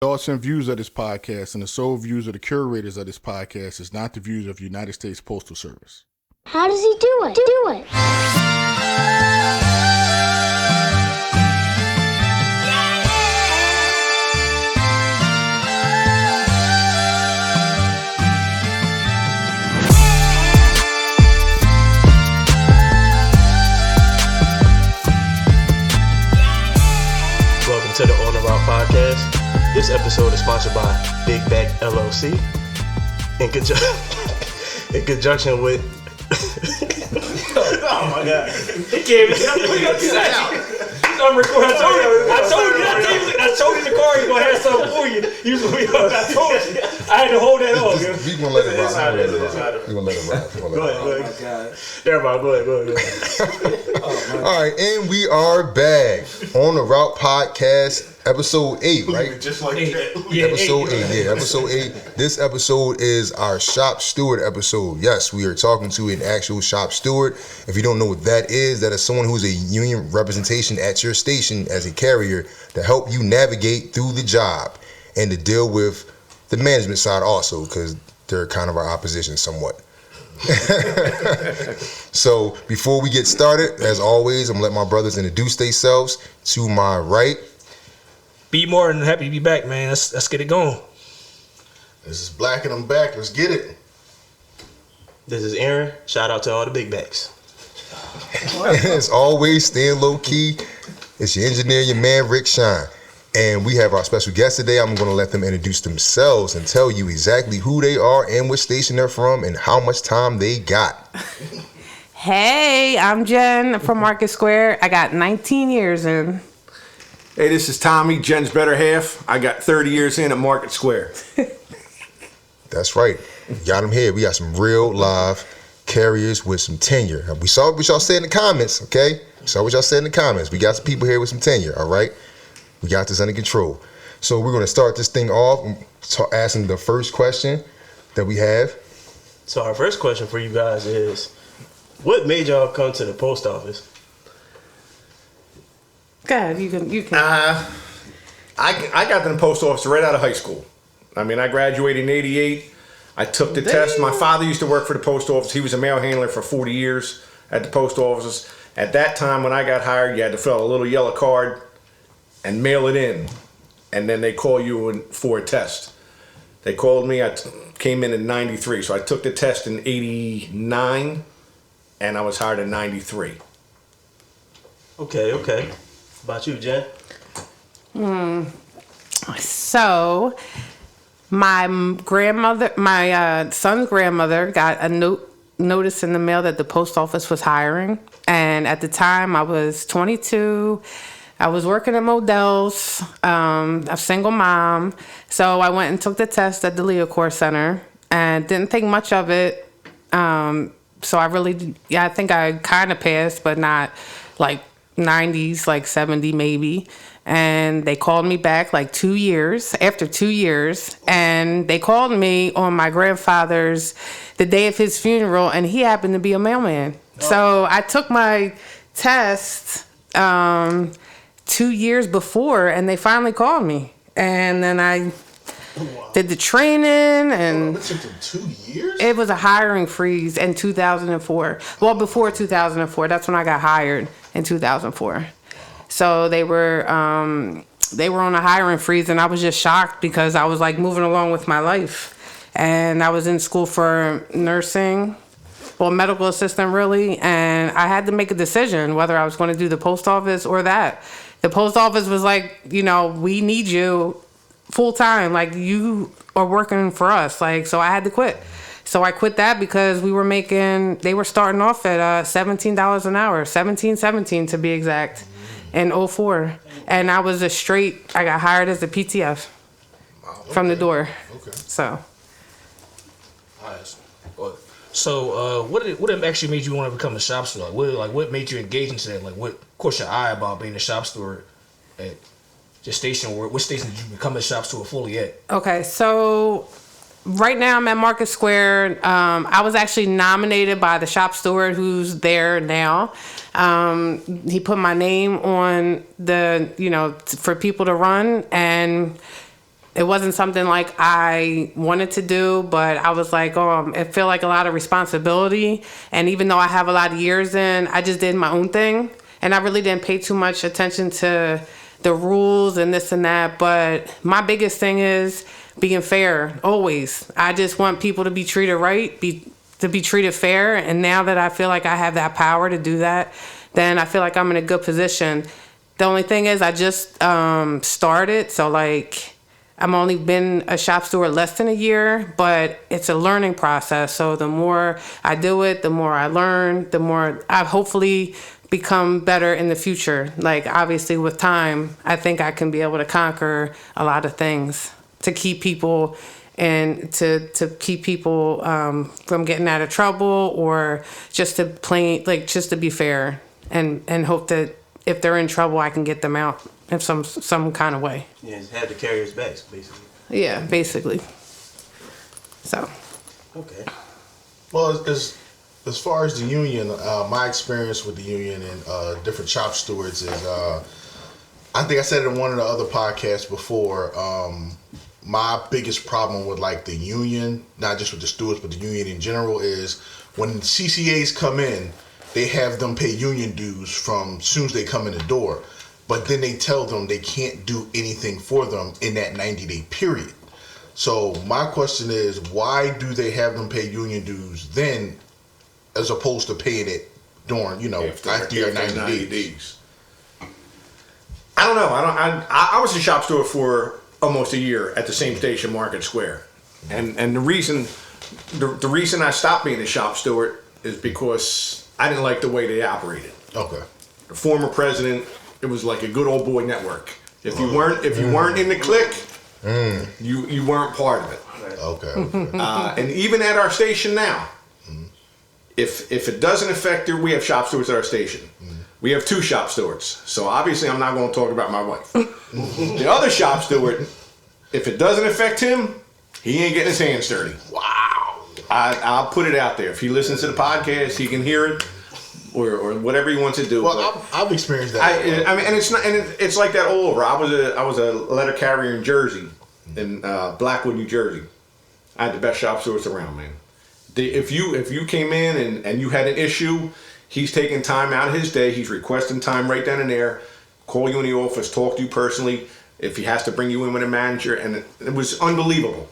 Thoughts and views of this podcast and the sole views of the curators of this podcast is not the views of United States Postal Service. How does he do it? Welcome to the On the Route podcast. This episode is sponsored by Big Back LLC in conjunction with. Oh my God! It came. I'm recording. I told you the car is gonna have something for you. I told you. I had to hold that on. We gonna let it rock. We gonna let it rock. Go ahead. Never mind. Go ahead. All right, and we are back on the Route podcast. Episode 8, right? Just like that. Yeah, Episode 8, episode 8. This episode is our shop steward episode. Yes, we are talking to an actual shop steward. If you don't know what that is someone who's a union representation at your station as a carrier to help you navigate through the job and to deal with the management side also, because they're kind of our opposition somewhat. So before we get started, as always, I'm gonna let my brothers introduce themselves. To my right, Be more than happy to be back, man. Let's get it going. This is Black and I'm back. Let's get it. This is Aaron. Shout out to all the big backs. as always, staying low key. It's your engineer, your man, Rick Shine. And we have our special guest today. I'm going to let them introduce themselves and tell you exactly who they are and which station they're from and how much time they got. Hey, I'm Jen from Market Square. I got 19 years in. Hey, this is Tommy, Jen's better half. I got 30 years in at Market Square. That's right. Got them here. We got some real live carriers with some tenure. We saw what y'all said in the comments, okay? Saw what y'all said in the comments. We got some people here with some tenure, all right? We got this under control. So we're going to start this thing off asking the first question that we have. So our first question for you guys is, what made y'all come to the post office? Go ahead, you can. I got to the post office right out of high school. I mean, I graduated in 88. I took the test. My father used to work for the post office. He was a mail handler for 40 years at the post office. At that time, when I got hired, you had to fill out a little yellow card and mail it in. And then they call you in for a test. They called me. I came in 93. So I took the test in 89, and I was hired in 93. Okay. About you, Jen? So, my son's grandmother got a notice in the mail that the post office was hiring. And at the time, I was 22. I was working at Modell's, a single mom. So I went and took the test at the LeoCorps Center and didn't think much of it. So I think I kind of passed, but not like 90s, like 70 maybe. And they called me back like after 2 years. And they called me on my grandfather's, the day of his funeral, and he happened to be a mailman. Oh. So I took my test 2 years before, and they finally called me. And then I did the training, and It took them 2 years? It was a hiring freeze in 2004. Well, before 2004. That's when I got hired, in 2004. So they were on a hiring freeze, and I was just shocked because I was like moving along with my life. And I was in school for nursing, well, medical assistant really, and I had to make a decision whether I was going to do the post office or that. The post office was like, we need you full time, like you are working for us, like, so I had to quit. So I quit that because they were starting off at $17 an hour, $17 to be exact, in 2004. And I was I got hired as a PTF from the door. Okay. So. So what actually made you want to become a shop steward? What made you engage into that? Like, what caught your eye about being a shop steward at your station? What station did you become a shop steward fully at? Okay, so right now I'm at Market Square. I was actually nominated by the shop steward who's there now. He put my name on for people to run, and It wasn't something like I wanted to do, but I was like, it felt like a lot of responsibility. And even though I have a lot of years in, I just did my own thing. And I really didn't pay too much attention to the rules and this and that. But my biggest thing is being fair, always. I just want people to be treated right, to be treated fair. And now that I feel like I have that power to do that, then I feel like I'm in a good position. The only thing is I just started, so like I'm only been a shop steward less than a year, but it's a learning process. So the more I do it, the more I learn, the more I hopefully become better in the future. Like obviously with time, I think I can be able to conquer a lot of things to keep people and to keep people from getting out of trouble, or just to be fair and hope that if they're in trouble, I can get them out in some kind of way. Yeah, have the carrier's backs, basically. Yeah, basically. So. Okay. Well, as far as the union, my experience with the union and different shop stewards is, I think I said it in one of the other podcasts before, my biggest problem with like the union, not just with the stewards, but the union in general, is when CCAs come in, they have them pay union dues from as soon as they come in the door. But then they tell them they can't do anything for them in that 90-day period. So my question is, why do they have them pay union dues then, as opposed to paying it during, after your 90 days? I don't know. I was a shop steward for almost a year at the same station, Market Square, and the reason I stopped being a shop steward is because I didn't like the way they operated. Okay. The former president, it was like a good old boy network. If you weren't in the clique, you weren't part of it. Okay. And even at our station now, if it doesn't affect her, we have shop stewards at our station. We have 2 shop stewards, so obviously I'm not going to talk about my wife. The other shop steward, if it doesn't affect him, he ain't getting his hands dirty. Wow. I'll put it out there. If he listens to the podcast, he can hear it, or whatever he wants to do. Well, I've experienced that. I mean, and it's not, and it's like that all over. I was a letter carrier in Jersey, in Blackwood, New Jersey. I had the best shop stewards around, man. If you came in and you had an issue, he's taking time out of his day. He's requesting time right then and there. Call you in the office, talk to you personally. If he has to bring you in with a manager, and it was unbelievable.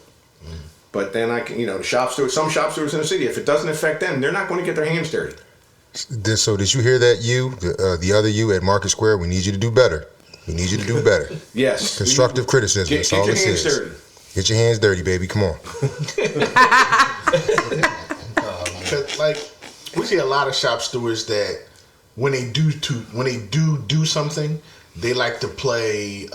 But then the shop stewards, some shop stewards in the city, if it doesn't affect them, they're not going to get their hands dirty. So did you hear that, the other you at Market Square? We need you to do better. We need you to do better. Yes. Constructive criticism. That's all it says. Get your hands dirty. Get your hands dirty, baby. Come on. We see a lot of shop stewards that when they do something, they like to play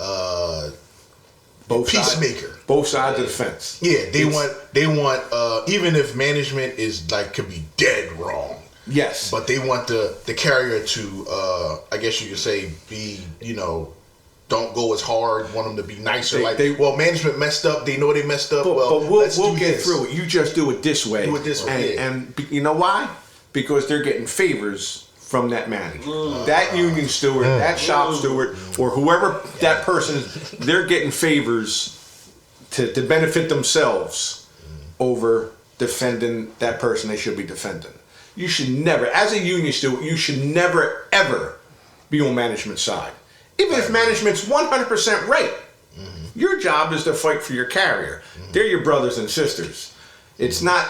peacemaker. Both sides of the fence. Yeah, they want even if management is could be dead wrong. Yes. But they want the carrier to I guess you could say be, don't go as hard, want them to be nicer. Management messed up, they know they messed up. But we'll get through it. You just do it this way. Do it this way. And you know why? Because they're getting favors from that manager. That union steward, that shop steward, or whoever that person is, they're getting favors to benefit themselves over defending that person they should be defending. You should never, as a union steward, you should never, ever be on management's side. Even if management's 100% right. Your job is to fight for your carrier. They're your brothers and sisters. It's not,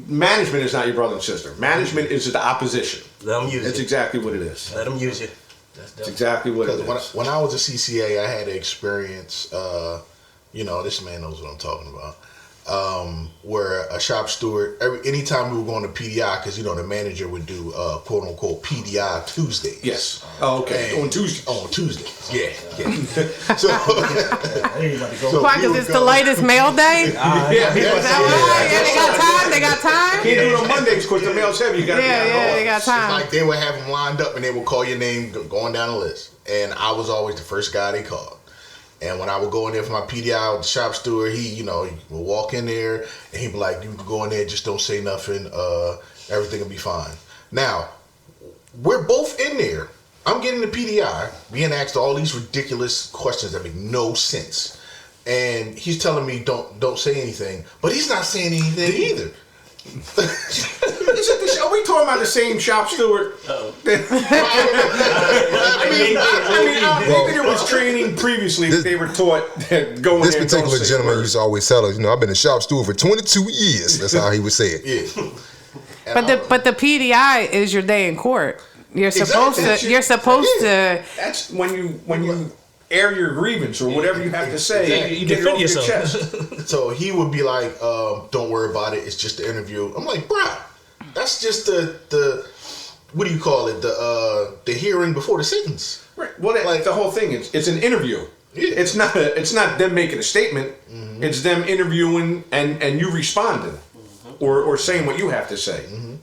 management is not your brother and sister. Management is the opposition. Let them use That's it. exactly what it is. Let them use you. That's exactly what it is. When I was a CCA, I had an experience, this man knows what I'm talking about, where a shop steward, anytime we were going to PDI, because, the manager would do quote unquote PDI Tuesdays. Yes. Oh, okay. And on Tuesday. On Tuesdays. Yeah. So, Why? Because it's the latest mail day? Is that why? Yeah, they got time. Can't do it on Mondays because the mail's heavy. You got to be out Yeah, they got time. they would have them lined up and they would call your name going down the list. And I was always the first guy they called. And when I would go in there for my PDI with the shop steward, he would walk in there and he'd be like, you can go in there, just don't say nothing, everything will be fine. Now, we're both in there. I'm getting the PDI, being asked all these ridiculous questions that make no sense. and he's telling me don't say anything, but he's not saying anything either. Are we talking about the same shop steward? I think it was training previously that they were taught that going. This particular gentleman used to always tell us, I've been a shop steward for 22 years. That's how he would say it. Yeah. But the PDI is your day in court. You're supposed to. You're supposed to. That's when you air your grievance or whatever you have to say. You get it off defend your yourself. chest. So he would be like, "Don't worry about it. It's just the interview." I'm like, "Bruh, that's just the what do you call it? The hearing before the sentence." Right. Well, like the whole thing is it's an interview. Yeah. It's not them making a statement. Mm-hmm. It's them interviewing and you responding or saying what you have to say. Mm-hmm.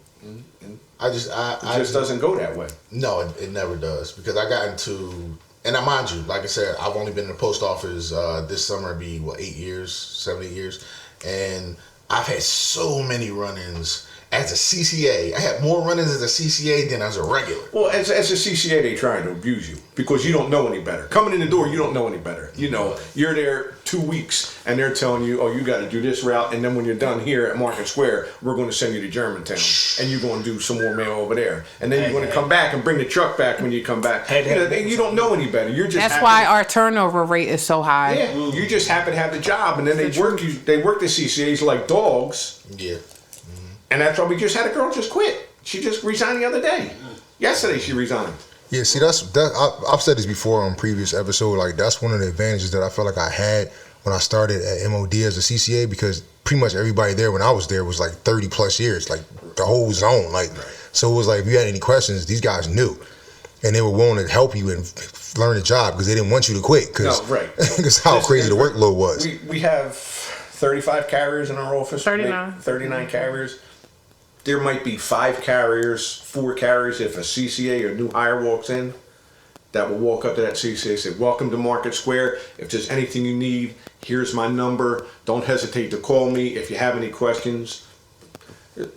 It just doesn't go that way. No, it never does, because I got into, and I mind you, like I said, I've only been in the post office this summer, be 8 years, 7, 8 years, and I've had so many run-ins as a CCA. I had more run-ins as a CCA than as a regular. Well, as a CCA, they trying to abuse you because you don't know any better. Coming in the door, you don't know any better. You're there 2 weeks, and they're telling you, oh, you got to do this route, and then when you're done here at Market Square, we're going to send you to Germantown, and you're going to do some more mail over there, and then you're going to come back and bring the truck back when you come back. You don't know any better. You're just That's why our turnover rate is so high. Yeah, you just happen to have the job, and then they work the CCAs like dogs. Yeah. And that's why we just had a girl just quit. She just resigned the other day. Yesterday she resigned. Yeah, see, I've said this before on previous episode. Like, that's one of the advantages that I felt like I had when I started at MOD as a CCA, because pretty much everybody there when I was there was like 30 plus years, like the whole zone. Like, so it was like, if you had any questions, these guys knew, and they were willing to help you and learn the job because they didn't want you to quit. Because how crazy the workload was. We have 35 carriers in our office. 39 carriers. There might be 5 carriers, 4 carriers if a CCA or new hire walks in that will walk up to that CCA and say, welcome to Market Square. If there's anything you need, here's my number. Don't hesitate to call me if you have any questions.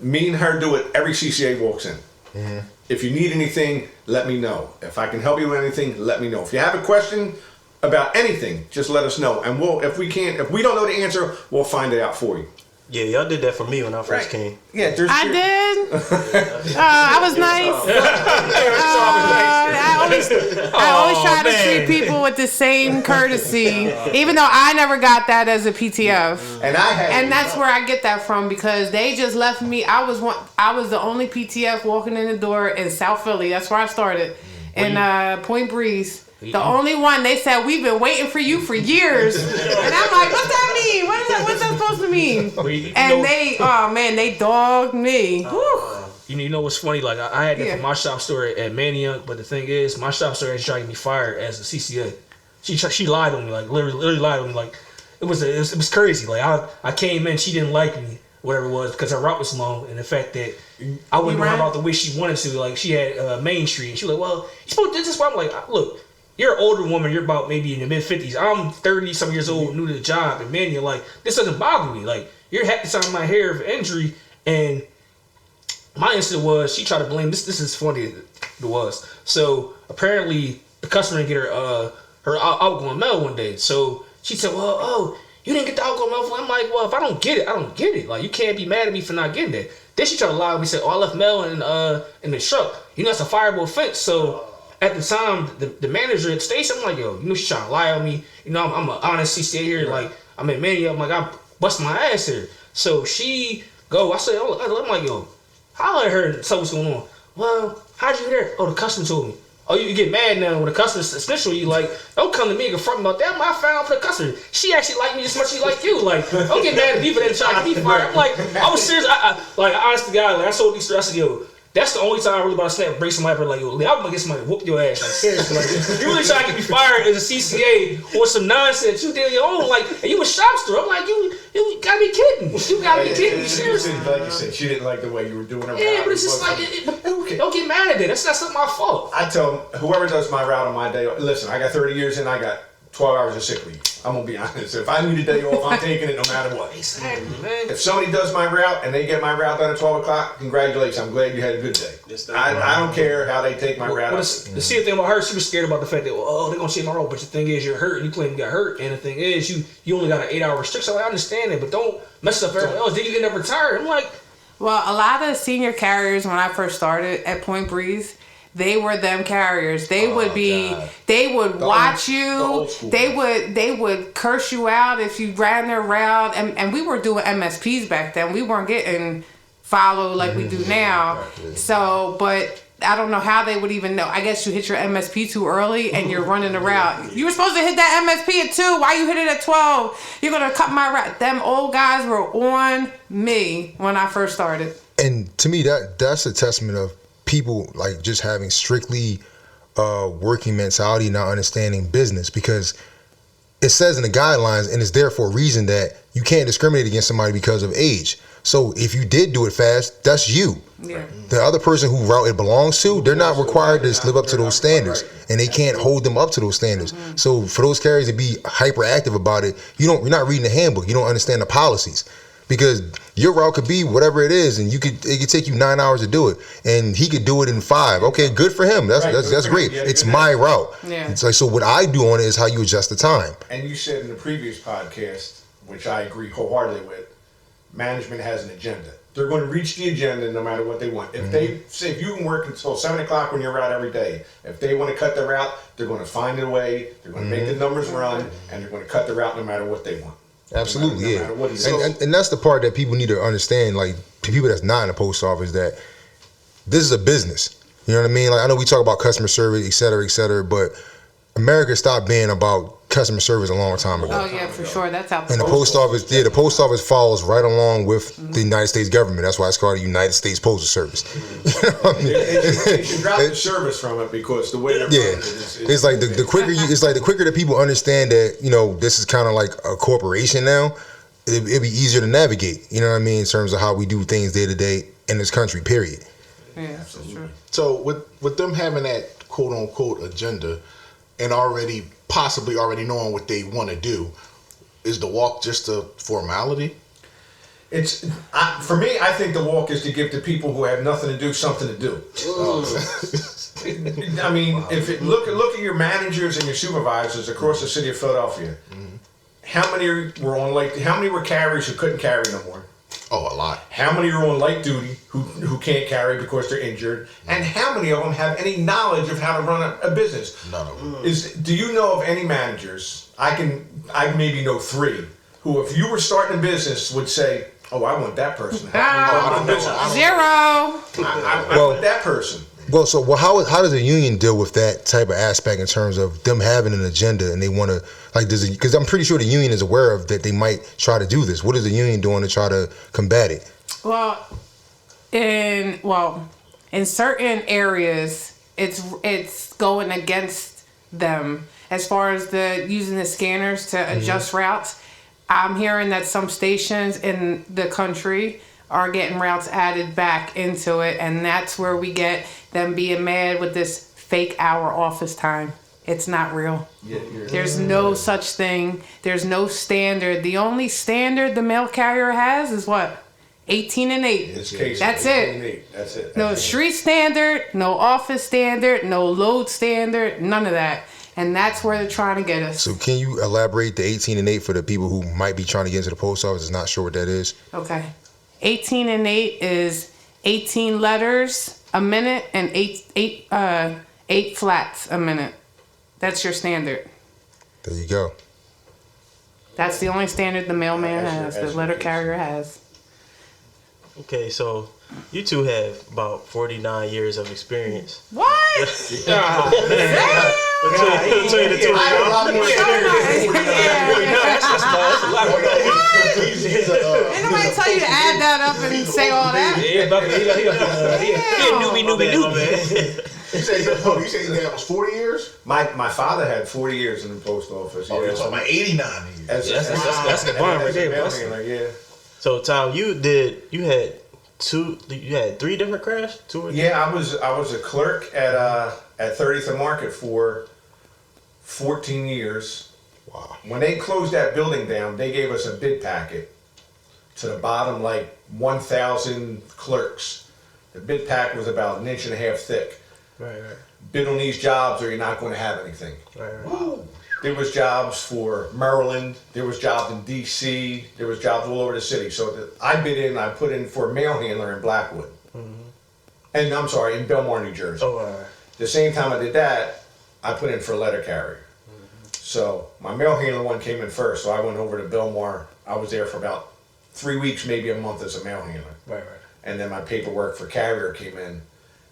Me and her do it. Every CCA walks in. Mm-hmm. If you need anything, let me know. If I can help you with anything, let me know. If you have a question about anything, just let us know. And if we don't know the answer, we'll find it out for you. Yeah, y'all did that for me when I first came. I Yeah, did. I was nice. I always try to treat people with the same courtesy, even though I never got that as a PTF. And that's where I get that from, because they just left me. I was the only PTF walking in the door in South Philly. That's where I started, in Point Breeze. The only one. They said, we've been waiting for you for years. And I'm like, what's that mean? What's that supposed to mean? They dogged me. You know what's funny? Like, I had that for my shop store at Mania, but the thing is, my shop store actually tried to get me fired as a CCA. She lied on me, like literally lied on me. Like, it was crazy. Like, I came in, she didn't like me, whatever it was, because her route was long, and the fact that I wouldn't go about the way she wanted to. Like, she had Main Street, and she was like, well, you supposed to do this. I'm like, look. You're an older woman. You're about maybe in the mid-50s. I'm 30-some years old, new to the job, and man, you're like, this doesn't bother me. Like, you're happy to sign my hair for injury, and my incident was she tried to blame this. This is funny. It was so apparently the customer didn't get her outgoing mail one day. So she said, "Well, oh, you didn't get the outgoing mail." I'm like, "Well, if I don't get it, I don't get it. Like, you can't be mad at me for not getting it." Then she tried to lie. We said, "Oh, I left mail in the truck. That's a fireable offense." So. At the time, the manager at the station, I'm like, yo, she's trying to lie on me. I'm an honest CCA here. Like, I'm in Mania. I'm like, I bust my ass here. So she I said, I'm like, yo, how I heard what's going on? Well, how'd you hear? Oh, the customer told me. Oh, you get mad now when the customer snitching you. Like, don't come to me and confront me about that. I found for the customer. She actually liked me as much as she liked you. Like, don't get mad at me for that trying to get me fired. I'm like, I was serious. Honest to God, like, I told these stories. I said, yo, that's the only time I really about to snap break somebody. Like, yo, I'm gonna get somebody to whoop your ass. Like, seriously, like, you really trying to get me fired as a CCA or some nonsense you did your own. Like, and you a shop store. I'm like, you gotta be kidding. You gotta be kidding me. Seriously. Like you said, she didn't like the way you were doing her. Yeah, but it's just like, don't get mad at it. That's not my fault. I tell whoever does my route on my day, listen, I got 30 years and I got 12 hours of sick leave. I'm gonna be honest. If I need a day off, I'm taking it no matter what. Exactly, man. If somebody does my route and they get my route done at 12 o'clock, congratulations. I'm glad you had a good day. I don't care how they take my route. The see thing about her, she was scared about the fact that they're gonna see my road. But the thing is, you're hurt. You claim you got hurt, and the thing is, you only got an 8-hour restriction. So I understand it, but don't mess up everyone else. Then you end up retired. I'm like, Well, a lot of senior carriers, when I first started at Point Breeze, they were them carriers. They would watch you. They would curse you out if you ran their route. And we were doing MSPs back then. We weren't getting followed like we do now. So, but I don't know how they would even know. I guess you hit your MSP too early and you're running the route. You were supposed to hit that MSP at 2. Why you hit it at 12? You're going to cut my route. Them old guys were on me when I first started. And to me, that's a testament of people like just having strictly working mentality, not understanding business, because it says in the guidelines, and it's there for a reason, that you can't discriminate against somebody because of age. So if you did do it fast, that's you. Yeah. The other person who route it belongs to, they're not required to live up to those standards, and they can't hold them up to those standards. So for those carriers to be hyperactive about it, you're not reading the handbook. You don't understand the policies. Because your route could be whatever it is, and it could take you 9 hours to do it, and he could do it in 5. Okay, good for him. That's great. Yeah, it's my route. Yeah. It's like, so what I do on it is how you adjust the time. And you said in the previous podcast, which I agree wholeheartedly with, management has an agenda. They're going to reach the agenda no matter what they want. If they say, if you can work until 7 o'clock when you're out every day, if they want to cut the route, they're going to find a way. They're going to make the numbers run, and they're going to cut the route no matter what they want. Absolutely, no matter what he and that's the part that people need to understand, like, to people that's not in the post office, that this is a business. You know what I mean? Like, I know we talk about customer service, et cetera, but America stopped being about customer service a long time ago. Oh, yeah, for sure. That's how And the post office follows right along with the United States government. That's why it's called the United States Postal Service. You know what I mean? They should drop the service from it, because the way they're running it's like the quicker that people understand that, you know, this is kind of like a corporation now, it'd be easier to navigate. You know what I mean, in terms of how we do things day to day in this country. Period. Yeah, that's true. So with them having that quote unquote agenda and possibly already knowing what they want to do, is the walk just a formality? For me, I think the walk is to give the people who have nothing to do something to do. I mean, look at your managers and your supervisors across the city of Philadelphia. How many were on How many were carriers who couldn't carry no more? Oh, a lot. How many are on light duty who can't carry because they're injured? And how many of them have any knowledge of how to run a business? None of them. Do you know of any managers? I maybe know 3 who, if you were starting a business, would say, "Oh, I want that person." I don't know. Zero. I want that person. Well, how does a union deal with that type of aspect in terms of them having an agenda and they want to, like, because I'm pretty sure the union is aware of that they might try to do this. What is the union doing to try to combat it? Well, in certain areas, it's going against them as far as using the scanners to adjust routes. I'm hearing that some stations in the country are getting routes added back into it, and that's where we get them being mad with this fake hour office time. It's not real. There's no such thing. There's no standard. The only standard the mail carrier has is what? 18-8. That's it. That's it. No street standard, no office standard, no load standard, none of that. And that's where they're trying to get us. So can you elaborate the 18-8 for the people who might be trying to get into the post office and not sure what that is? Okay. 18-8 is 18 letters a minute and eight flats a minute. That's your standard. There you go. That's the only standard the mailman has, the letter carrier has. Okay, so you two have about 49 years of experience. What? Between the two of you. Ain't nobody tell you to add that up and say all that. Newbie. You say that was 40 years? My father had 40 years in the post office. Oh, you're talking about 89 years. That's the barn right there. Yeah. So Tom, you had 3 different crashes? 2 or 3? Yeah, I was a clerk at 30th and Market for 14 years. When they closed that building down, they gave us a bid packet to the bottom, like 1,000 clerks. The bid packet was about 1.5 inches thick. Right. Bid on these jobs or you're not going to have anything. Right. There was jobs for Maryland. There was jobs in D.C. There was jobs all over the city. So I put in for a mail handler in Blackwood. And I'm sorry, in Belmar, New Jersey. Oh, The same time I did that, I put in for a letter carrier. So my mail handler one came in first. So I went over to Belmar. I was there for about 3 weeks, maybe a month as a mail handler. Right. And then my paperwork for carrier came in,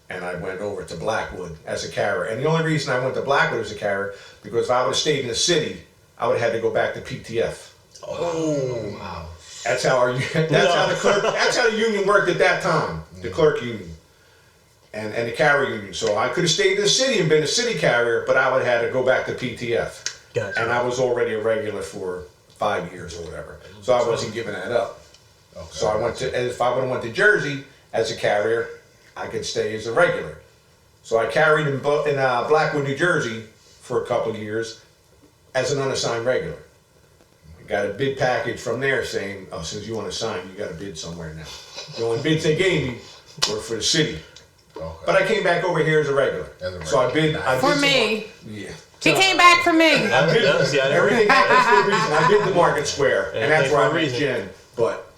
and I went over to Blackwood as a carrier. And the only reason I went to Blackwood as a carrier, because if I would have stayed in the city, I would have had to go back to PTF. Oh, wow. That's how the union worked at that time, the clerk union and the carrier union. So I could have stayed in the city and been a city carrier, but I would have had to go back to PTF. Gotcha. And I was already a regular for 5 years or whatever. So I wasn't giving that up. Okay. So I went to, if I would have went to Jersey as a carrier, I could stay as a regular. So I carried in Blackwood, New Jersey for a couple of years as an unassigned regular. I got a bid package from there saying, oh, since you want to sign, you got to bid somewhere now. The only bids they gave me were for the city. Okay. But I came back over here as a regular. So I bid. For me. Yeah. He came back for me. I bid everything. That's the reason. I bid the Market Square, and that's where I met reason. Jen. But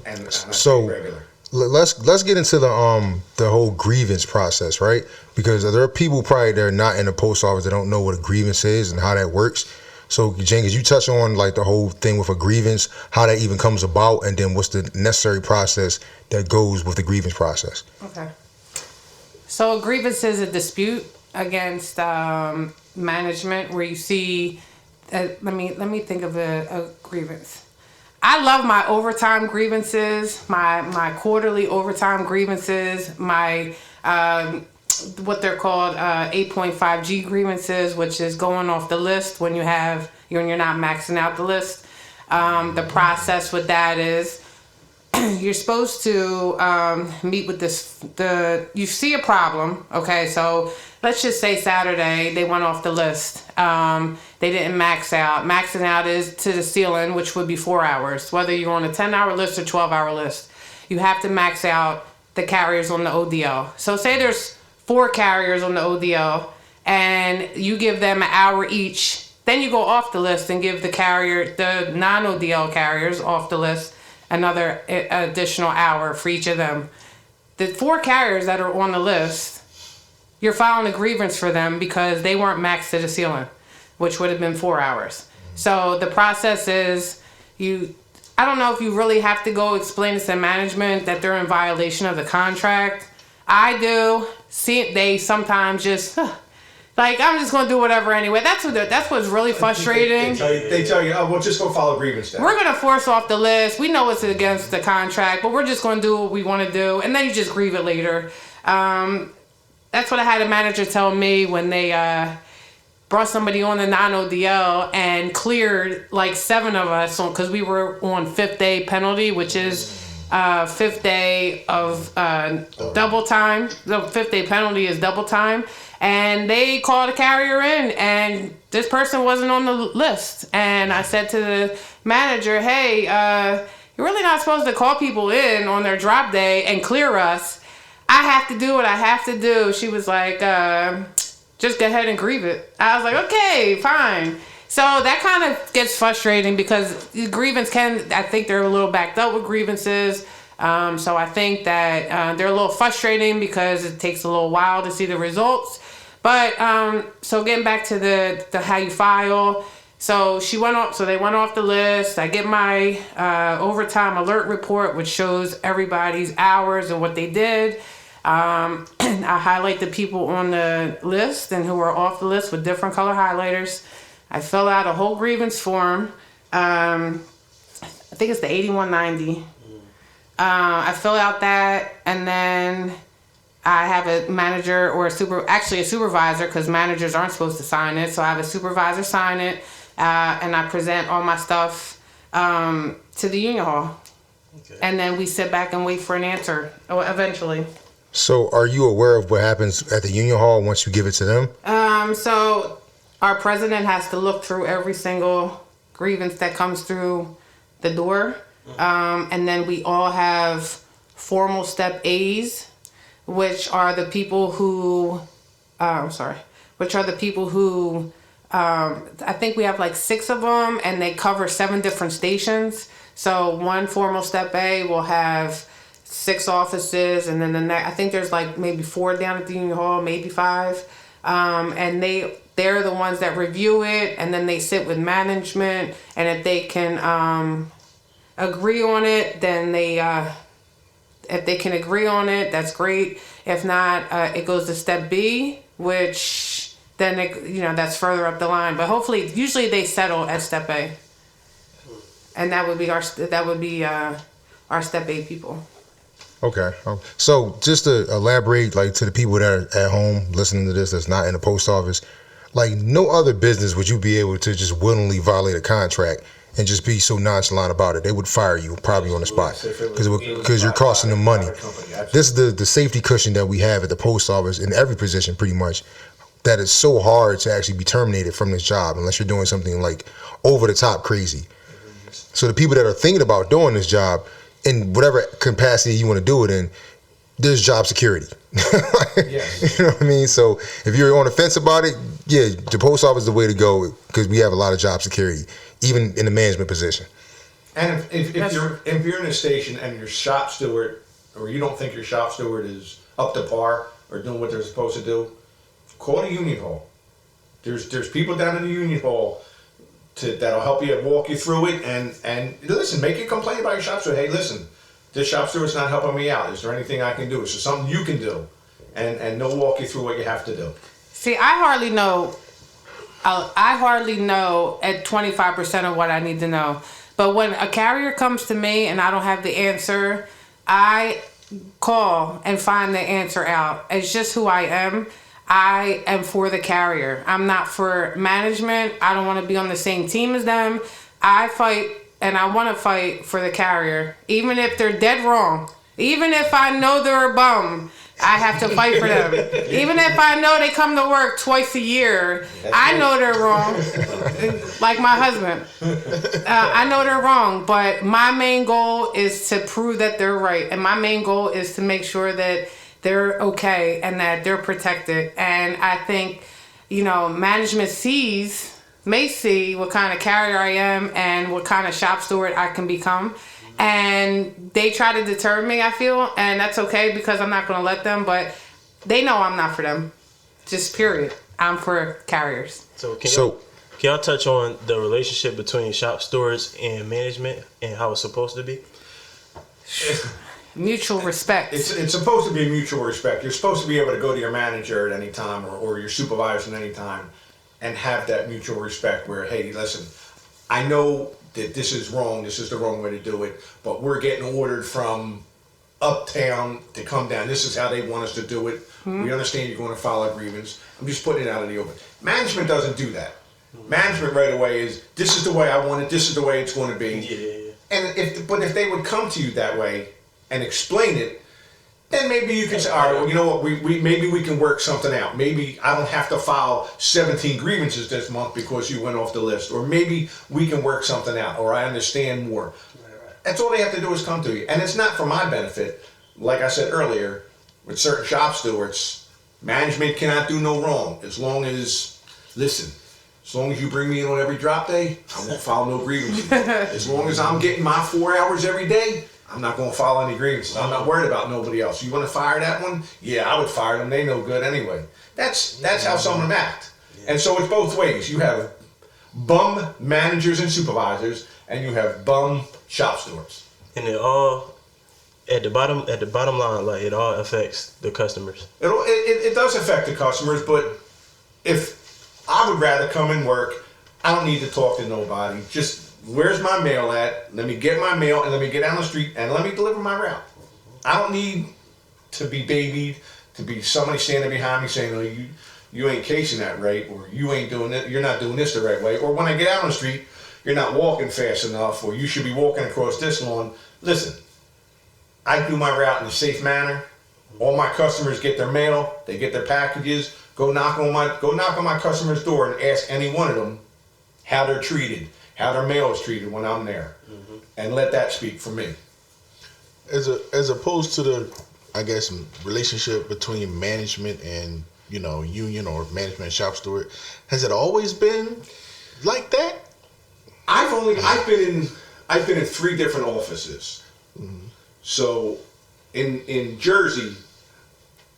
and I So- stayed regular. Let's get into the whole grievance process, right? Because there are people probably that are not in the post office that don't know what a grievance is and how that works. So, Jenkins, you touch on like the whole thing with a grievance, how that even comes about, and then what's the necessary process that goes with the grievance process. Okay. So a grievance is a dispute against management where you see. Let me think of a grievance. I love my overtime grievances, my quarterly overtime grievances, my what they're called 8.5G grievances, which is going off the list when you're not maxing out the list. The process with that is you're supposed to meet with you see a problem, okay, so let's just say Saturday they went off the list. They didn't max out. Maxing out is to the ceiling, which would be 4 hours. Whether you're on a 10-hour list or 12-hour list, you have to max out the carriers on the ODL. So say there's 4 carriers on the ODL and you give them an hour each. Then you go off the list and give the non-ODL carriers off the list another additional hour for each of them. The 4 carriers that are on the list, you're filing a grievance for them because they weren't maxed to the ceiling, which would have been 4 hours. So the process is I don't know if you really have to go explain to management that they're in violation of the contract. I do. See, they sometimes just like, I'm just gonna do whatever anyway. That's what's really frustrating. They tell you, oh, well, just go follow grievance then. We're gonna force off the list. We know it's against the contract, but we're just gonna do what we want to do, and then you just grieve it later. That's what I had a manager tell me when they brought somebody on the non-ODL and cleared like 7 of us because we were on 5th day penalty, which is 5th day of double time. The 5th day penalty is double time. And they called a carrier in and this person wasn't on the list. And I said to the manager, hey, you're really not supposed to call people in on their drop day and clear us. I have to do what I have to do. She was like, just go ahead and grieve it. I was like, okay, fine. So that kind of gets frustrating because the grievance I think they're a little backed up with grievances. So I think that they're a little frustrating because it takes a little while to see the results. But so getting back to the how you file. So they went off the list. I get my overtime alert report, which shows everybody's hours and what they did. I highlight the people on the list and who are off the list with different color highlighters. I fill out a whole grievance form. I think it's the 8190. I fill out that, and then I have a manager or a supervisor, because managers aren't supposed to sign it. So I have a supervisor sign it, and I present all my stuff to the union hall. Okay. And then we sit back and wait for an answer eventually. So are you aware of what happens at the union hall once you give it to them? So our president has to look through every single grievance that comes through the door. And then we all have formal step A's, which are the people who, I think we have like 6 of them, and they cover 7 different stations. So one formal step A will have 6 offices, and then the next, I think there's like maybe 4 down at the Union Hall, maybe 5. And they're the ones that review it, and then they sit with management, and if they can agree on it, then if they can agree on it, that's great. If not, it goes to step B, which then that's further up the line. But hopefully, usually they settle at step A, and that would be our step A people. Okay. So just to elaborate, like, to the people that are at home listening to this that's not in the post office, like, no other business would you be able to just willingly violate a contract and just be so nonchalant about it. They would fire you probably on the spot because you're costing them money. This is the safety cushion that we have at the post office in every position pretty much, that is so hard to actually be terminated from this job unless you're doing something like over the top crazy. So the people that are thinking about doing this job, in whatever capacity you want to do it in, there's job security. You know what I mean? So if you're on the fence about it, yeah, the post office is the way to go because we have a lot of job security, even in the management position. And if you're in a station and your shop steward, or you don't think your shop steward is up to par or doing what they're supposed to do, call the union hall. There's people down in the union hall that'll help you, walk you through it, and listen, make a complaint about your shop steward. Hey, listen, this shop steward's not helping me out. Is there anything I can do? Is there something you can do? And they'll walk you through what you have to do. See, I hardly know at 25% of what I need to know. But when a carrier comes to me and I don't have the answer, I call and find the answer out. It's just who I am. I am for the carrier. I'm not for management. I don't want to be on the same team as them. I fight, and I want to fight for the carrier, even if they're dead wrong. Even if I know they're a bum, I have to fight for them. Even if I know they come to work twice a year, I know they're wrong. Like my husband. I know they're wrong, but my main goal is to prove that they're right. And my main goal is to make sure that they're okay and that they're protected. And I think, management may see what kind of carrier I am and what kind of shop steward I can become. And they try to deter me, I feel, and that's okay because I'm not going to let them, but they know I'm not for them. Just period. I'm for carriers. So can y'all touch on the relationship between shop stewards and management and how it's supposed to be? Mutual respect. It's supposed to be mutual respect. You're supposed to be able to go to your manager at any time or your supervisor at any time and have that mutual respect where, hey, listen, I know that this is wrong, this is the wrong way to do it, but we're getting ordered from uptown to come down. This is how they want us to do it. We understand you're going to file a grievance. I'm just putting it out in the open. Management doesn't do that. Management right away is, this is the way I want it, this is the way it's going to be. Yeah. And if they would come to you that way and explain it, then maybe you can say, all right, well, you know what, maybe we can work something out. Maybe I don't have to file 17 grievances this month because you went off the list. Or maybe we can work something out, or I understand more. That's all they have to do is come to you. And it's not for my benefit. Like I said earlier, with certain shop stewards, management cannot do no wrong. As long as you bring me in on every drop day, I won't file no grievances. As long as I'm getting my 4 hours every day, I'm not going to file any grievances. I'm not worried about nobody else. You want to fire that one? Yeah, I would fire them. They no good anyway. That's how some of them act. And so it's both ways. You have bum managers and supervisors, and you have bum shop stewards. And it all, at the bottom line, like, it all affects the customers. It does affect the customers, but if I would rather come and work, I don't need to talk to nobody. Just, where's my mail at? Let me get my mail and let me get down the street and let me deliver my route. I don't need to be babied, to be somebody standing behind me saying, oh, you ain't casing that right, or you ain't doing it, you're not doing this the right way. Or when I get out on the street, you're not walking fast enough, or you should be walking across this lawn. Listen, I do my route in a safe manner. All my customers get their mail, they get their packages, Go knock on my customer's door and ask any one of them how they're treated, how their mail is treated when I'm there, and let that speak for me. As opposed to the, I guess, relationship between management and, you know, union or management and shop steward, has it always been like that? I've been in 3 different offices. So in Jersey,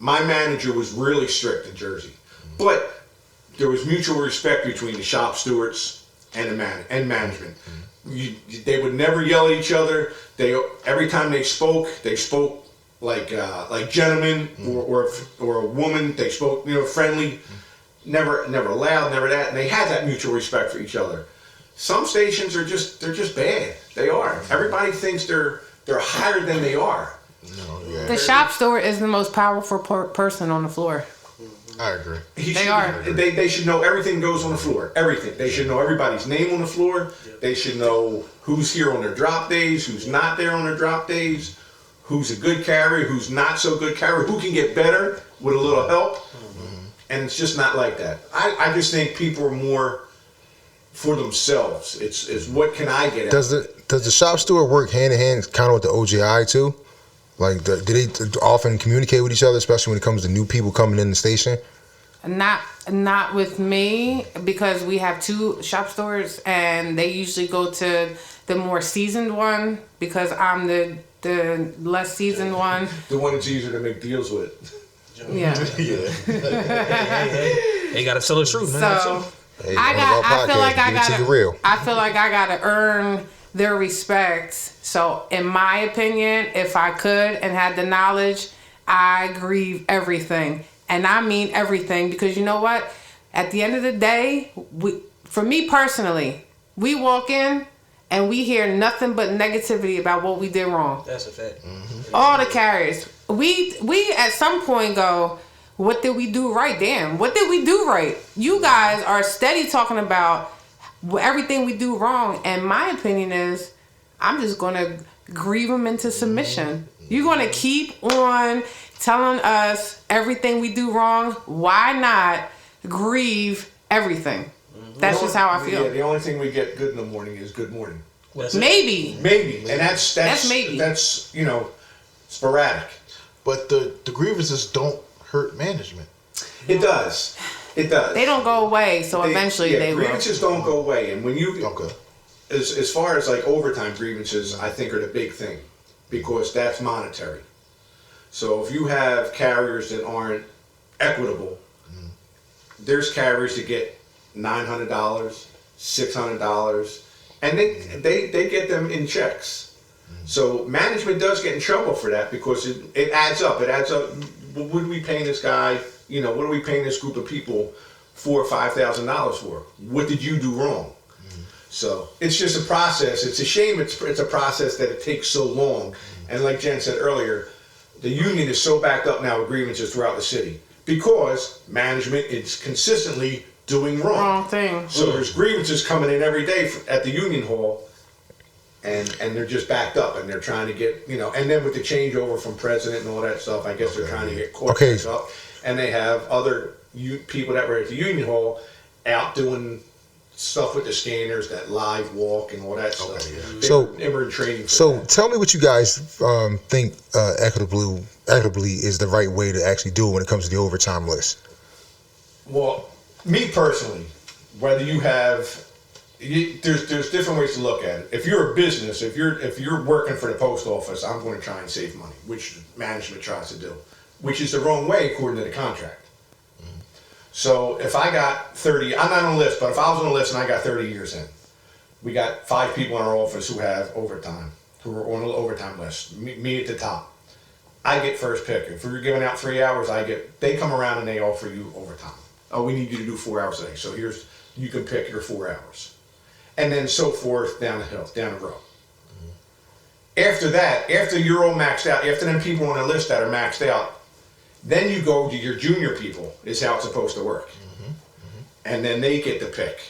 my manager was really strict in Jersey, but there was mutual respect between the shop stewards and management. They would never yell at each other. Every time they spoke like gentlemen, or a woman. They spoke, you know, friendly. Never loud, never that. And they had that mutual respect for each other. Some stations they're just bad. They are. Everybody thinks they're higher than they are. No, yeah. The shop steward is the most powerful person on the floor. I agree. They should know everything goes on the floor. Everything. They should know everybody's name on the floor. They should know who's here on their drop days, who's not there on their drop days, who's a good carrier, who's not so good carrier, who can get better with a little help. And it's just not like that. I just think people are more for themselves. It's what can I get out of it? Does the shop steward work hand in hand kind of with the OJI too? Like, do they often communicate with each other, especially when it comes to new people coming in the station? Not with me, because we have 2 shop stewards, and they usually go to the more seasoned one because I'm the less seasoned one. The one that's easier to make deals with. Yeah. They gotta tell the truth, man. So Hey, I feel like I I gotta earn their respect. So in my opinion, if I could and had the knowledge, I grieve everything. And I mean everything, because you know what? At the end of the day, for me personally, we walk in and we hear nothing but negativity about what we did wrong. That's a fact. All the carriers. We at some point go, what did we do right? Damn, what did we do right? You guys are steady talking about everything we do wrong. And my opinion is, I'm just going to grieve them into submission. You're going to keep on telling us everything we do wrong. Why not grieve everything? That's just how I feel. Yeah, the only thing we get good in the morning is good morning. Maybe. And that's maybe. That's, you know, sporadic. But the grievances don't hurt management. It does. It does. They don't go away, so eventually they will. Grievances don't go away, and when you Okay. as far as like overtime grievances, I think are the big thing, because that's monetary. So if you have carriers that aren't equitable, there's carriers that get $900, $600, and they get them in checks. So management does get in trouble for that, because it adds up. It adds up. What are we paying this guy? You know, what are we paying this group of people $4,000 or $5,000 for? What did you do wrong? So it's just a process. It's a shame it's a process that it takes so long. And like Jen said earlier, the union is so backed up now with grievances throughout the city, because management is consistently doing wrong thing. So there's grievances coming in every day at the union hall, and they're just backed up, and they're trying to get, you know, and then with the changeover from president and all that stuff, I guess they're trying to get caught up, and they have other people that were at the union hall out doing stuff with the scanners, that live walk and all that stuff. So they were in training. Tell me what you guys think equitably is the right way to actually do it when it comes to the overtime list. Well, me personally, whether you have, there's different ways to look at it. If you're a business, if you're working for the post office, I'm going to try and save money, which management tries to do, which is the wrong way according to the contract. So if I got 30, I'm not on a list, but if I was on a list and I got 30 years in, we got 5 people in our office who have overtime, who are on the overtime list, me at the top. I get first pick. If we're giving out 3 hours, they come around and they offer you overtime. Oh, we need you to do 4 hours a day. So you can pick your 4 hours. And then so forth down the road. After that, after you're all maxed out, after them people on the list that are maxed out, then you go to your junior people, is how it's supposed to work. And then they get to pick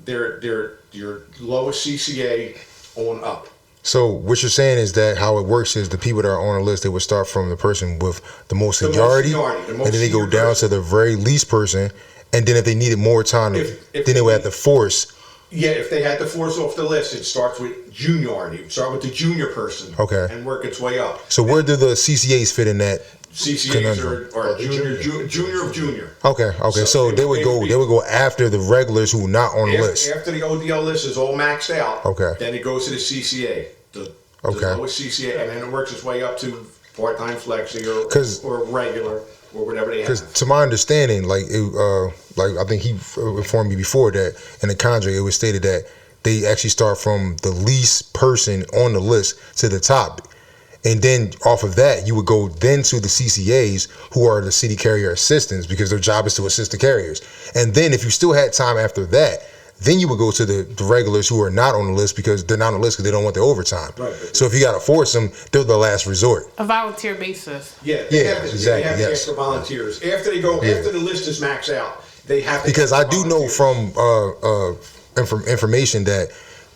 your lowest CCA on up. So what you're saying is that how it works is the people that are on a list, they would start from the person with the most seniority, and then they go down to the very least person, and then if they needed more time, then they would have to force. Yeah, if they had to force off the list, it starts with juniority. It would start with the junior person, Okay. and work its way up. So where do the CCAs fit in that? CCAs are junior of junior. Okay. So they would go after the regulars who are not on the list. After the ODL list is all maxed out, Okay. then it goes to the CCA, the lowest CCA, and then it works its way up to part-time flexi or regular or whatever they have. Because to my understanding, like I think he informed me before that in the contract, it was stated that they actually start from the least person on the list to the top. And then off of that, you would go then to the CCAs, who are the city carrier assistants, because their job is to assist the carriers. And then if you still had time after that, then you would go to the regulars who are not on the list because they're not on the list because they don't want their overtime. Right. So if you got to force them, they're the last resort. A volunteer basis. Yeah, They have exactly, to yes. ask for volunteers. After the list is maxed out, they have to. Because ask I for do know volunteers. from information that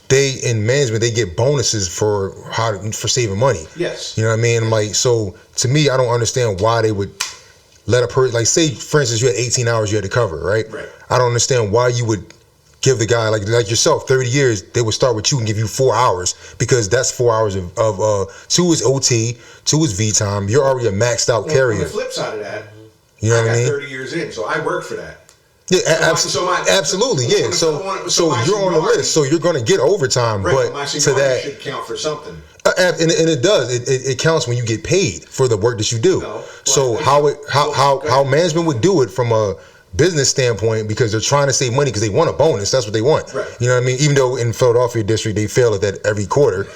they in management they get bonuses for saving money. Yes. You know what I mean? Like, so to me, I don't understand why they would let a person, like, say for instance you had 18 hours you had to cover, right? Right. I don't understand why you would give the guy like yourself 30 years. They would start with you and give you 4 hours because that's 4 hours of 2 is OT, 2 is V time. You're already a maxed out carrier. On the flip side of that, You know what I got mean? 30 years in, so I work for that. Yeah, So absolutely. Yeah. So my you're on the seniority- list, so you're going to get overtime, Right, but my to seniority that, should count for something. and it does. It counts when you get paid for the work that you do. No, So well, how management would do it from a business standpoint, because they're trying to save money because they want a bonus. That's what they want. Right. You know what I mean? Even though in Philadelphia district they fail at that every quarter.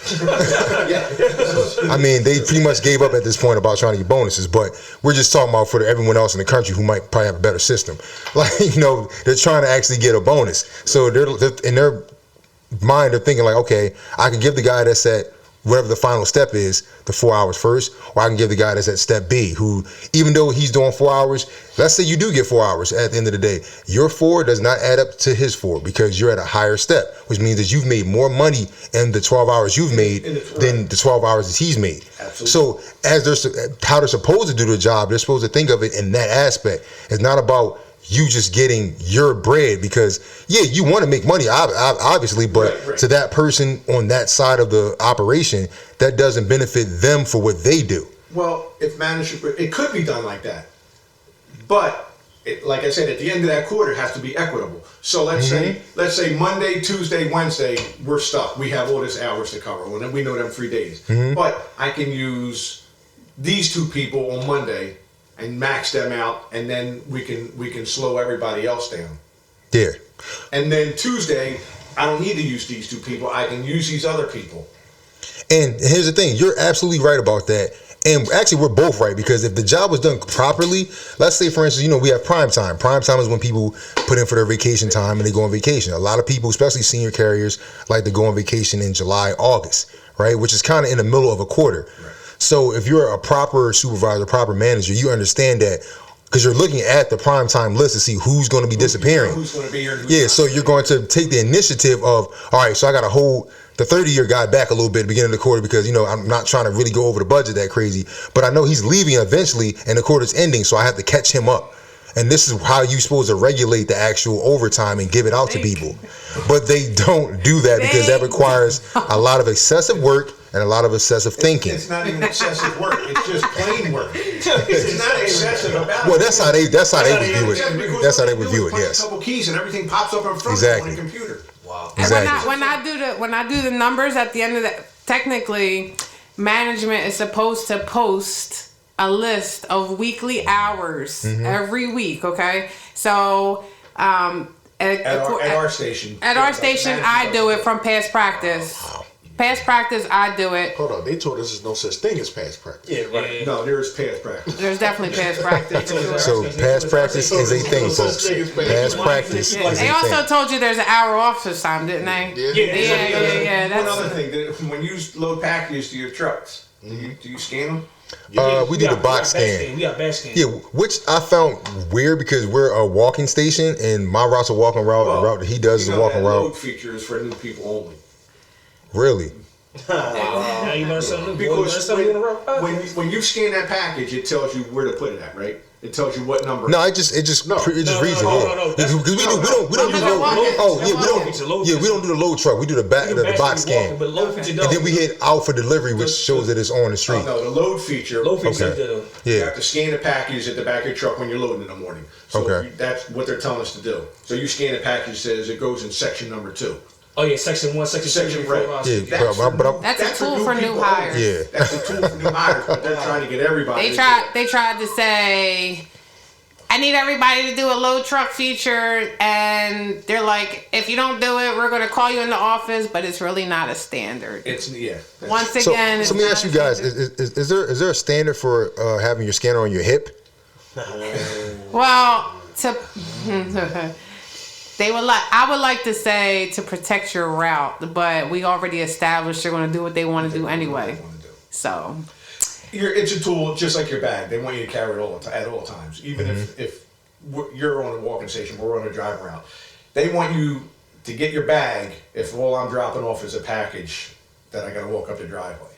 I mean, they pretty much gave up at this point about trying to get bonuses. But we're just talking about for everyone else in the country who might probably have a better system. Like, you know, they're trying to actually get a bonus. So they're in their mind, they're thinking like, okay, I can give the guy that's at whatever the final step is, the 4 hours first, or I can give the guy that's at step B, who, even though he's doing 4 hours, let's say you do get 4 hours at the end of the day, your 4 does not add up to his 4 because you're at a higher step, which means that you've made more money in the 12 hours you've made than the 12 hours that he's made. Absolutely. So how they're supposed to do their job, they're supposed to think of it in that aspect. It's not about you just getting your bread, because you want to make money obviously, but Right. to that person on that side of the operation, that doesn't benefit them for what they do. Well, if management, it could be done like that, but like I said, at the end of that quarter, it has to be equitable. So let's say Monday, Tuesday, Wednesday, we're stuck. We have all this hours to cover. Well, then we know them 3 days, but I can use these 2 people on Monday and max them out, and then we can slow everybody else down. Yeah. And then Tuesday, I don't need to use these 2 people. I can use these other people. And here's the thing, you're absolutely right about that. And actually, we're both right, because if the job was done properly, let's say, for instance, we have prime time. Prime time is when people put in for their vacation time and they go on vacation. A lot of people, especially senior carriers, like to go on vacation in July, August, right? Which is kind of in the middle of a quarter. Right. So if you're a proper supervisor, proper manager, you understand that, because you're looking at the prime time list to see who's going to be disappearing. Who's going to be here? And who's not. So you're going to take the initiative of, all right, so I got to hold the 30-year guy back a little bit at the beginning of the quarter because, I'm not trying to really go over the budget that crazy. But I know he's leaving eventually and the quarter's ending, so I have to catch him up. And this is how you're supposed to regulate the actual overtime and give it out to people. But they don't do that because that requires a lot of excessive work and a lot of excessive thinking. It's not even excessive work. It's just plain work. It's not excessive about. Well, that's how they would view it. That's how they would view it. Yes. A couple keys and everything pops up in front Exactly. of you on the computer. Wow. Exactly. And when I do the numbers at the end of that, technically, management is supposed to post a list of weekly hours every week. Okay, so at our station. At our station, I do it from past practice. Past practice, I do it. Hold on, they told us there's no such thing as past practice. Yeah, right. No, there is past practice. There's definitely past practice. So past practice is a thing, folks. Past practice is a They also thing. told you there's an hour off this time, didn't they? Yeah. One other thing, when you load packages to your trucks, do you scan them? We do the box scan. We got batch scan. Yeah, which I found weird because we're a walking station and my route's a walking route. The route that he does is a walking that route. load feature is for new people only. Really? Now you learn something new. You learn Because something new in a row. when you scan that package, it tells you where to put it at, right? It tells you what number. No, it just reads it. No. Because we don't do we don't do the load truck. We do the box scan, But load feature and then we hit out for delivery, which shows that it's on the Oh, street. no, the load feature. Load feature. Okay. You Yeah. have to scan the package at the back of your truck when you're loading in the morning. So Okay. that's what they're telling us to do. So you scan the package, says it goes in section number 2. Oh yeah, section 1, section 2, Section 3, 4, right. 5, Yeah, 6. That's a tool for new people hires. only. Yeah. That's a tool for new hires, but they're trying to get everybody. They tried to say, I need everybody to do a load truck feature, and they're like, if you don't do it, we're going to call you in the office, but it's really not a standard. It's Once So, again, it's let me not ask you a guys: standard. is there a standard for having your scanner on your hip? Well, I would like to say to protect your route, but we already established they're going to do what they want to do anyway. So it's a tool just like your bag. They want you to carry it at all times, even if you're on a walking station, we're on a driving route. They want you to get your bag if all I'm dropping off is a package that I got to walk up the driveway.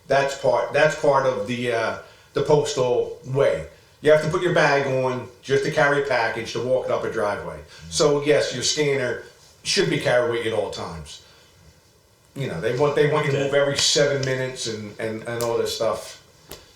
That's part of the postal way. You have to put your bag on just to carry a package to walk it up a driveway. So yes, your scanner should be carried with you at all times. You know, they want you to move every 7 minutes and all this stuff.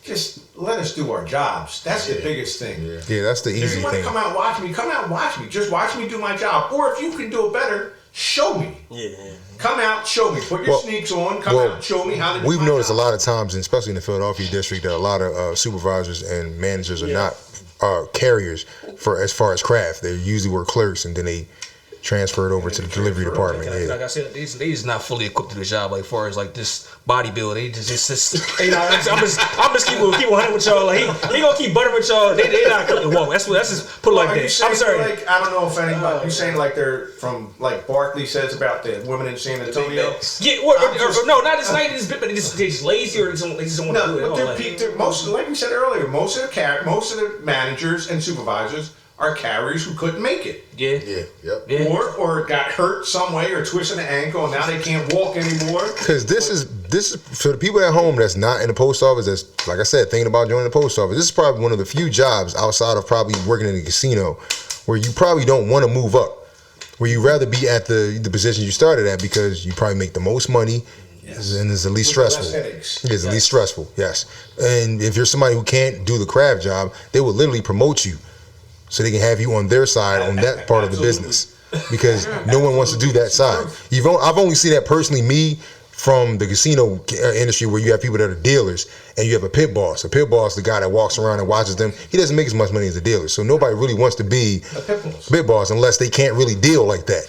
Just let us do our jobs. That's the biggest thing. Yeah, that's the If easy you want to thing. come out and watch me, come out and watch me. Just watch me do my job. Or if you can do it better, show me. Yeah. Come out, show me. Put your sneaks on. Come out and show me how to do We've my noticed job. a lot of times, and especially in the Philadelphia district, that a lot of supervisors and managers are not carriers for as far as craft. They usually were clerks, and then they transfer it over to the delivery department. Like I said, they just not fully equipped to the job. Like far as like this bodybuilder, they just you know. I'm just keep 100 with y'all. Like he gonna keep buttering with y'all. They not equipped to walk. That's just put it like Are you that. saying I'm sorry. Like, I don't know if anybody. You saying like they're from like Barkley says about the women in San Antonio? Yeah, or no, not just like this, but they just lazy or they just don't want to do it. No, All but like, they're most, like we said earlier, most of the managers and supervisors are carriers who couldn't make it. Yeah. Or got hurt some way or twisted an ankle and now they can't walk anymore. Because this is for the people at home that's not in the post office. That's, like I said, thinking about joining the post office. This is probably one of the few jobs outside of probably working in a casino where you probably don't want to move up. Where you rather be at the position you started at because you probably make the most money. Yes. And it's the least stressful. It's the least stressful, yes. And if you're somebody who can't do the craft job, they will literally promote you so they can have you on their side on that part of the business because no one wants to do that side. I've only seen that personally, me, from the casino industry where you have people that are dealers and you have a pit boss. A pit boss, the guy that walks around and watches them, he doesn't make as much money as a dealer. So nobody really wants to be a pit boss unless they can't really deal like that.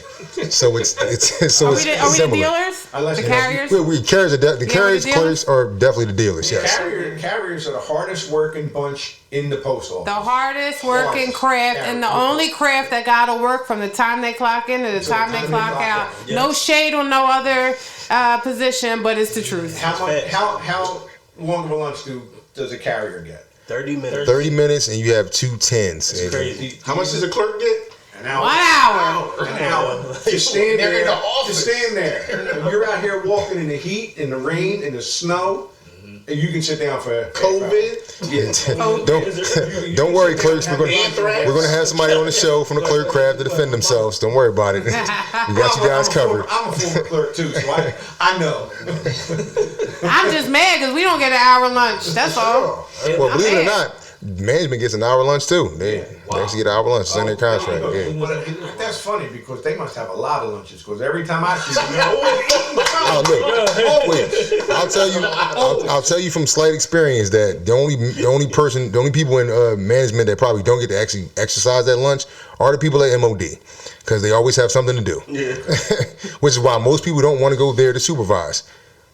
So it's Are we the dealers? The carriers? The carriers, clerks are definitely the dealers, yes. Carriers are the hardest working bunch in the post office. The hardest working craft and the only craft that gotta work from the time they clock in to the time they clock out. Yes. No shade on no other position, but it's the truth. How long of a lunch does a carrier get? 30 minutes. 30 minutes and you have 2 10s. It's crazy. How much does a clerk get? An hour. 1 hour. An hour. Just stand They're there. in the office. Just stand there. You're out here walking in the heat, in the rain, in the snow, and you can sit down for COVID. Don't worry, clerks. We're gonna have somebody on the show from the clerk craft to defend themselves. Don't worry about it. We got you guys covered. I'm a former clerk too, so I know. I'm just mad because we don't get an hour lunch. That's all. Well, believe it or not, management gets an hour lunch too. They actually get an hour lunch. It's in their contract. Yeah. But that's funny because they must have a lot of lunches. Because every time I see them, Oh, look, wait. I'll tell you from slight experience that the only people in management that probably don't get to actually exercise at lunch are the people at MOD because they always have something to do. Yeah. Which is why most people don't want to go there to supervise.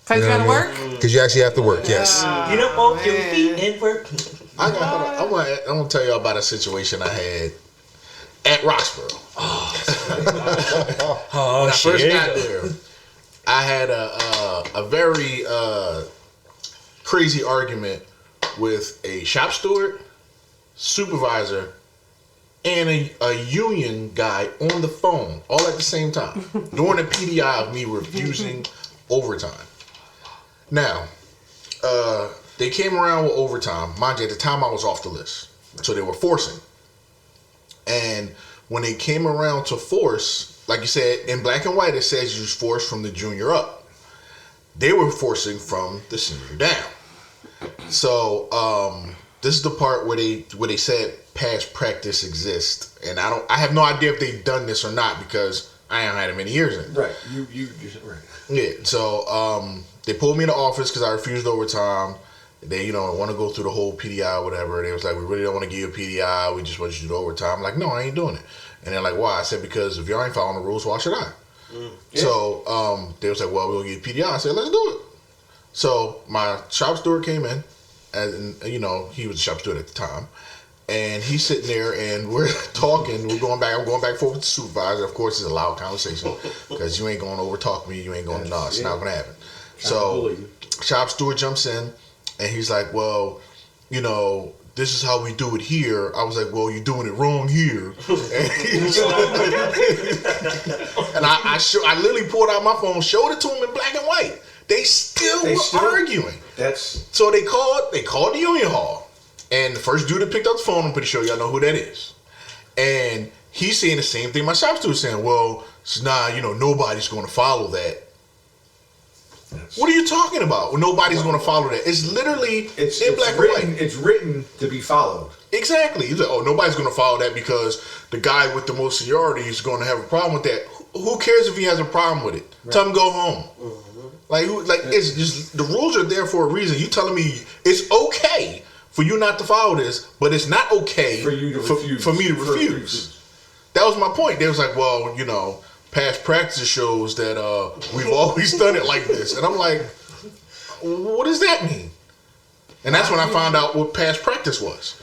Because you gotta work? Because you actually have to work. Yes. Get up off your feet and work. I'm gonna tell y'all about a situation I had at Roxborough. When I first got there, I had a very crazy argument with a shop steward, supervisor, and a union guy on the phone all at the same time during the PDI of me refusing overtime. Now, they came around with overtime. Mind you, at the time I was off the list. So they were forcing. And when they came around to force, like you said, in black and white, it says you force from the junior up. They were forcing from the senior down. So this is the part where they said past practice exists, and I have no idea if they've done this or not because I haven't had it many years in. Right. You right. Yeah. So they pulled me in the office because I refused overtime. They want to go through the whole PDI or whatever. They was like, we really don't want to give you a PDI. We just want you to do overtime. I'm like, no, I ain't doing it. And they're like, why? I said, because if y'all ain't following the rules, why should I? Yeah. So they was like, well, we'll give you PDI. I said, let's do it. So my shop steward came in, and he was a shop steward at the time, and he's sitting there, and we're talking. I'm going back and forth with the supervisor. Of course, it's a loud conversation because you ain't going to over talk me. You ain't going to it's not going to happen. So shop steward jumps in, and he's like, well, this is how we do it here. I was like, well, you're doing it wrong here. And I literally pulled out my phone, showed it to him in black and white. They still were arguing. So they called the union hall. And the first dude that picked up the phone, I'm pretty sure y'all know who that is. And he's saying the same thing my shop steward was saying. Well, nobody's going to follow that. What are you talking about? Well, nobody's going to follow that. It's literally in black and white. It's written to be followed. Exactly. He's like, oh, nobody's going to follow that because the guy with the most seniority is going to have a problem with that. Who cares if he has a problem with it? Right. Tell him to go home. Mm-hmm. It's just the rules are there for a reason. You telling me it's okay for you not to follow this, but it's not okay for you to refuse. For me to refuse. That was my point. They was like, well, past practice shows that we've always done it like this. And I'm like, what does that mean? And that's when I found out what past practice was.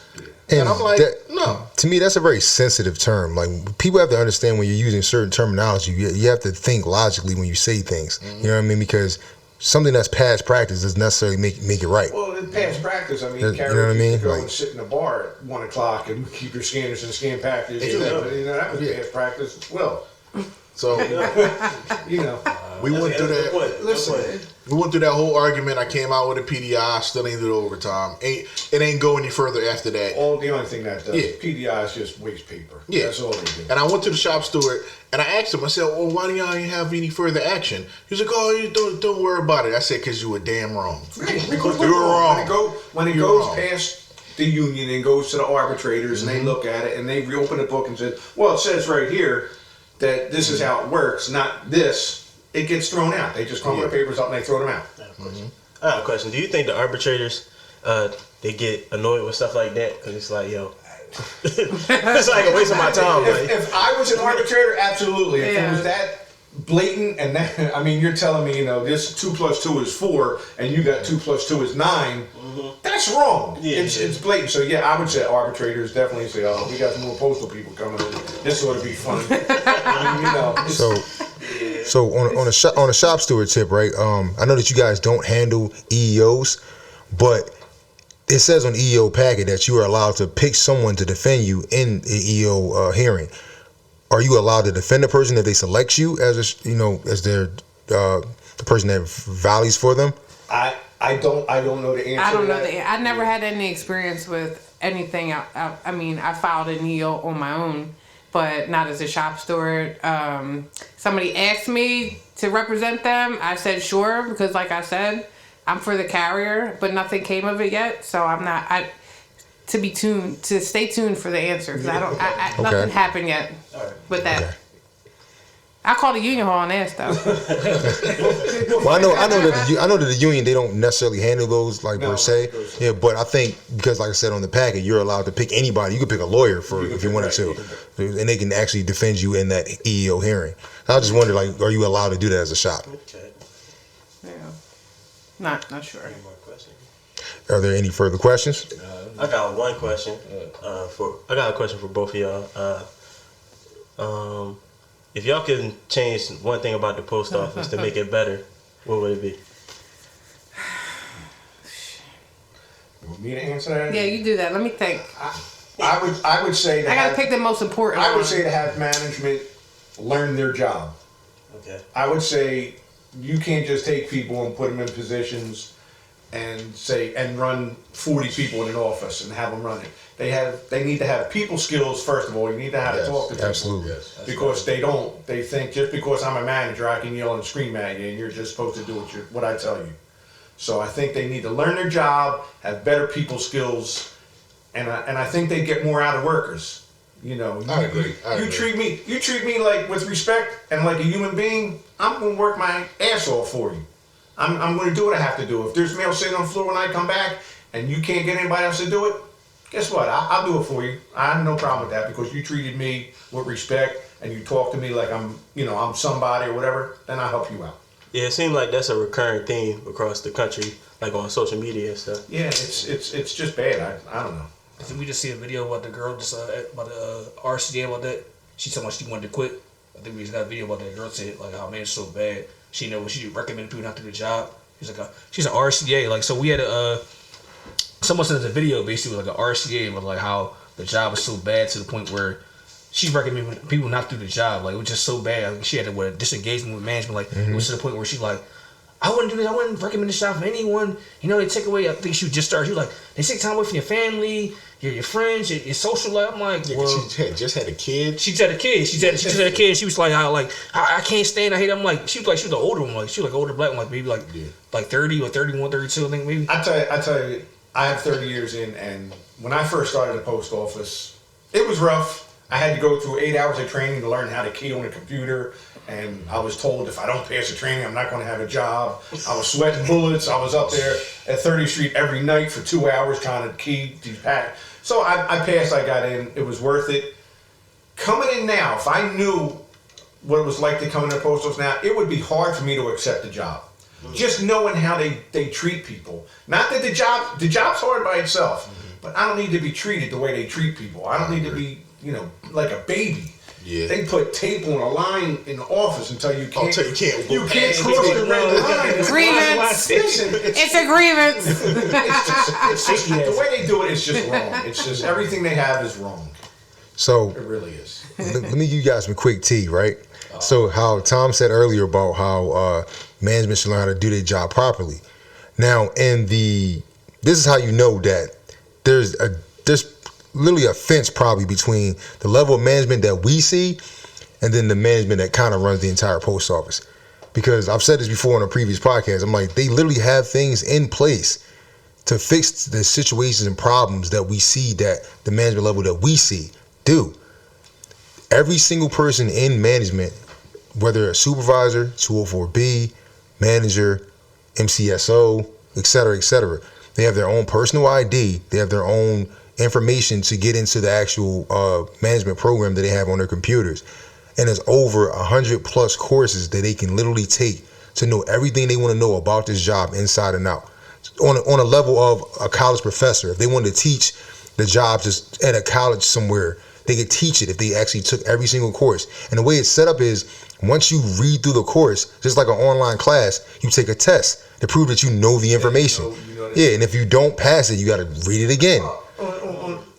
And I'm like, no. To me, that's a very sensitive term. Like, people have to understand when you're using certain terminology, you have to think logically when you say things. Mm-hmm. You know what I mean? Because something that's past practice doesn't necessarily make it right. Well, in past practice, I mean, you know what I mean? Go and sit in a bar at 1 o'clock and keep your scanners in the scan package. That was past practice as well. So, we went through that. Listen, we went through that whole argument. I came out with a PDI. Still ain't do overtime. It ain't go any further after that. The only thing that does PDI is just waste paper. Yeah, that's all they do. And I went to the shop steward and I asked him. I said, "Well, why do y'all ain't have any further action?" He was like, "Oh, you don't worry about it." I said, "Cause you were damn wrong. You were wrong. When it goes past the union and goes to the arbitrators and they look at it and they reopen the book and said, well, it says right here that this is how it works, not this." It gets thrown out. They just crumble the papers up and they throw them out. I have a question. Do you think the arbitrators they get annoyed with stuff like that? Because it's like, it's like a waste of my time. If I was an arbitrator, absolutely. If it was that blatant and that, I mean, you're telling me, this 2 + 2 is 4 and you got 2 + 2 is 9. That's wrong. Yeah, it's blatant. So I would say arbitrators definitely say, "Oh, we got some more postal people coming in. This ought to be fun." So on a shop steward tip, right? I know that you guys don't handle EEOs, but it says on the EEO packet that you are allowed to pick someone to defend you in the EEO hearing. Are you allowed to defend the person if they select you as as their the person that values for them? I don't know the answer. I don't know the answer. I never had any experience with anything. I mean, I filed an EO on my own, but not as a shop steward. Somebody asked me to represent them. I said sure, because like I said, I'm for the carrier, but nothing came of it yet. So I'm not. To stay tuned for the answer, because nothing happened yet with that. Okay. I called the union hall and asked though. Well, I know that the union, they don't necessarily handle those per se. Yeah, but I think because like I said on the packet, you're allowed to pick anybody. You could pick a lawyer if you wanted to, and they can actually defend you in that EEO hearing. I just wonder, are you allowed to do that as a shop? Okay. Yeah. Not sure. Any more questions? Are there any further questions? I got one question. I got a question for both of y'all. If y'all can change one thing about the post office to make it better, what would it be? You want me to answer that? Yeah, you do that. Let me think. I would say I gotta pick the most important. I would say to have management learn their job. Okay. I would say You can't just take people and put them in positions and run 40 people in an office and have them run it. They need to have people skills first of all. You need to have to talk to people. Absolutely. Yes. Because they don't. They think just because I'm a manager, I can yell and scream at you, and you're just supposed to do what I tell you. So I think they need to learn their job, have better people skills, and I think they get more out of workers. You know, I agree. You treat me like with respect and like a human being. I'm gonna work my ass off for you. I'm gonna do what I have to do. If there's mail sitting on the floor when I come back and you can't get anybody else to do it, guess what? I'll do it for you. I have no problem with that because you treated me with respect and you talk to me like I'm somebody or whatever. Then I'll help you out. Yeah, it seems like that's a recurring theme across the country, like on social media and stuff. Yeah, it's just bad. I don't know. Did we just see a video about the girl just about the RCA about that? She told me she wanted to quit. I think we just got a video about that girl said like, "Oh man, it's so bad." She she recommended people not to do the job. She's like, she's an RCA. Like, so we had someone sent us a video basically like an RCA with like how the job is so bad to the point where she recommended people not to do the job. Like, it was just so bad. Like, she had a disengagement with management. Like, it was to the point where she's like, I wouldn't do this. I wouldn't recommend this job for anyone. You know, they take away. I think she just started. She was like, they take time away from your family, your friends, your social life. I'm like, Yeah, well, she just had a kid. she just had a kid. She just had a kid. She was like, I can't stand. I hate. I'm like, she was an older one. Like, she was like older black one, like maybe like 30 or 31, 32. I think maybe. I tell you, I have 30 years in, and when I first started the post office, it was rough. I had to go through 8 hours of training to learn how to key on a computer, and I was told if I don't pass the training, I'm not going to have a job. I was sweating bullets. I was up there at 30th Street every night for 2 hours trying to key these packs. So I passed. I got in. It was worth it. Coming in now, if I knew what it was like to come into the post office now, it would be hard for me to accept the job. Just knowing how they treat people. Not that the job's hard by itself, but I don't need to be treated the way they treat people. I don't need to be, like a baby. Yeah. They put tape on a line in the office until you can't. Until you can't go cross past the red line. Grievance. Listen, It's a grievance. it's just the way they do it is just wrong. It's just everything they have is wrong. So It really is. let me give you guys some quick tea, right? So how Tom said earlier about how management should learn how to do their job properly. Now, this is how you know that there's literally a fence probably between the level of management that we see and then the management that kind of runs the entire post office. Because I've said this before on a previous podcast, I'm like, they literally have things in place to fix the situations and problems that we see that the management level that we see do. Every single person in management, whether a supervisor, 204B, manager, MCSO, et cetera, they have their own personal ID. They have their own information to get into the actual management program that they have on their computers. And there's over 100+ courses that they can literally take to know everything they want to know about this job inside and out. On a level of a college professor, if they wanted to teach the job just at a college somewhere, they could teach it if they actually took every single course. And the way it's set up is, once you read through the course, just like an online class, you take a test to prove that you know the information. Yeah, and if you don't pass it, you got to read it again.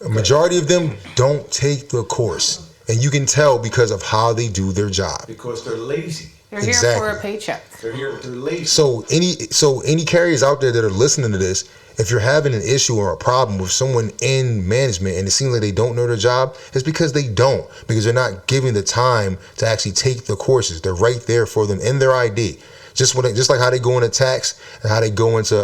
A majority of them don't take the course, and you can tell because of how they do their job. Because they're lazy. They're here Exactly. for a paycheck. They're lazy. So any carriers out there that are listening to this, if you're having an issue or a problem with someone in management and it seems like they don't know their job, it's because they don't. Because they're not giving the time to actually take the courses. They're right there for them in their ID. Just like how they go into tax and how they go into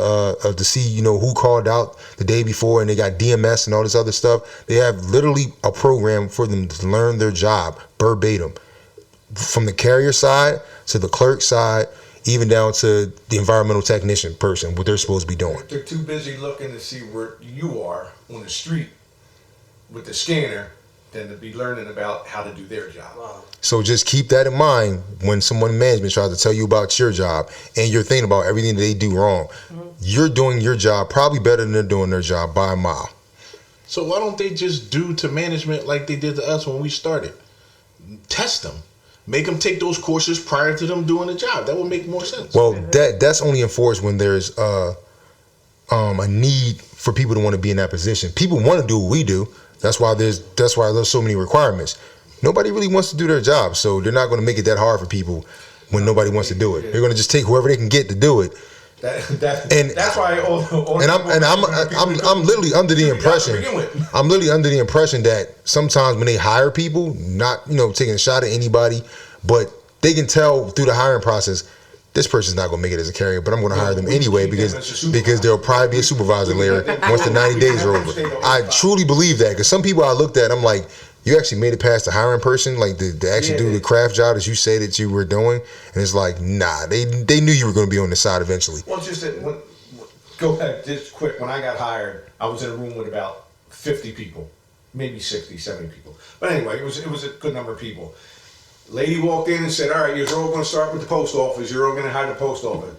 to see who called out the day before, and they got DMS and all this other stuff. They have literally a program for them to learn their job verbatim, from the carrier side to the clerk side, even down to the environmental technician person, what they're supposed to be doing. They're too busy looking to see where you are on the street with the scanner than to be learning about how to do their job. Wow. So just keep that in mind when someone in management tries to tell you about your job and you're thinking about everything that they do wrong. You're doing your job probably better than they're doing their job by a mile. So why don't they just do to management like they did to us when we started? Test them. Make them take those courses prior to them doing the job. That would make more sense. Well, that's only enforced when there's a need for people to want to be in that position. People want to do what we do. That's why there's so many requirements. Nobody really wants to do their job, so they're not going to make it that hard for people when nobody wants to do it. They're gonna just take whoever they can get to do it. That's why I'm literally under the impression. I'm literally under the impression that sometimes when they hire people, not taking a shot at anybody, but they can tell through the hiring process, this person's not gonna make it as a carrier, but I'm gonna hire them anyway because they'll probably be a supervisor later once the 90 days are over. I truly believe that, because some people I looked at, I'm like, you actually made it past the hiring person, like to actually do the craft job that you say that you were doing, and it's like, nah, they knew you were gonna be on the side eventually. Well, just that go ahead, just quick. When I got hired, I was in a room with about 50 people, maybe 60, 70 people. But anyway, it was a good number of people. Lady walked in and said, all right, you're all going to start with the post office. You're all going to hire the post office.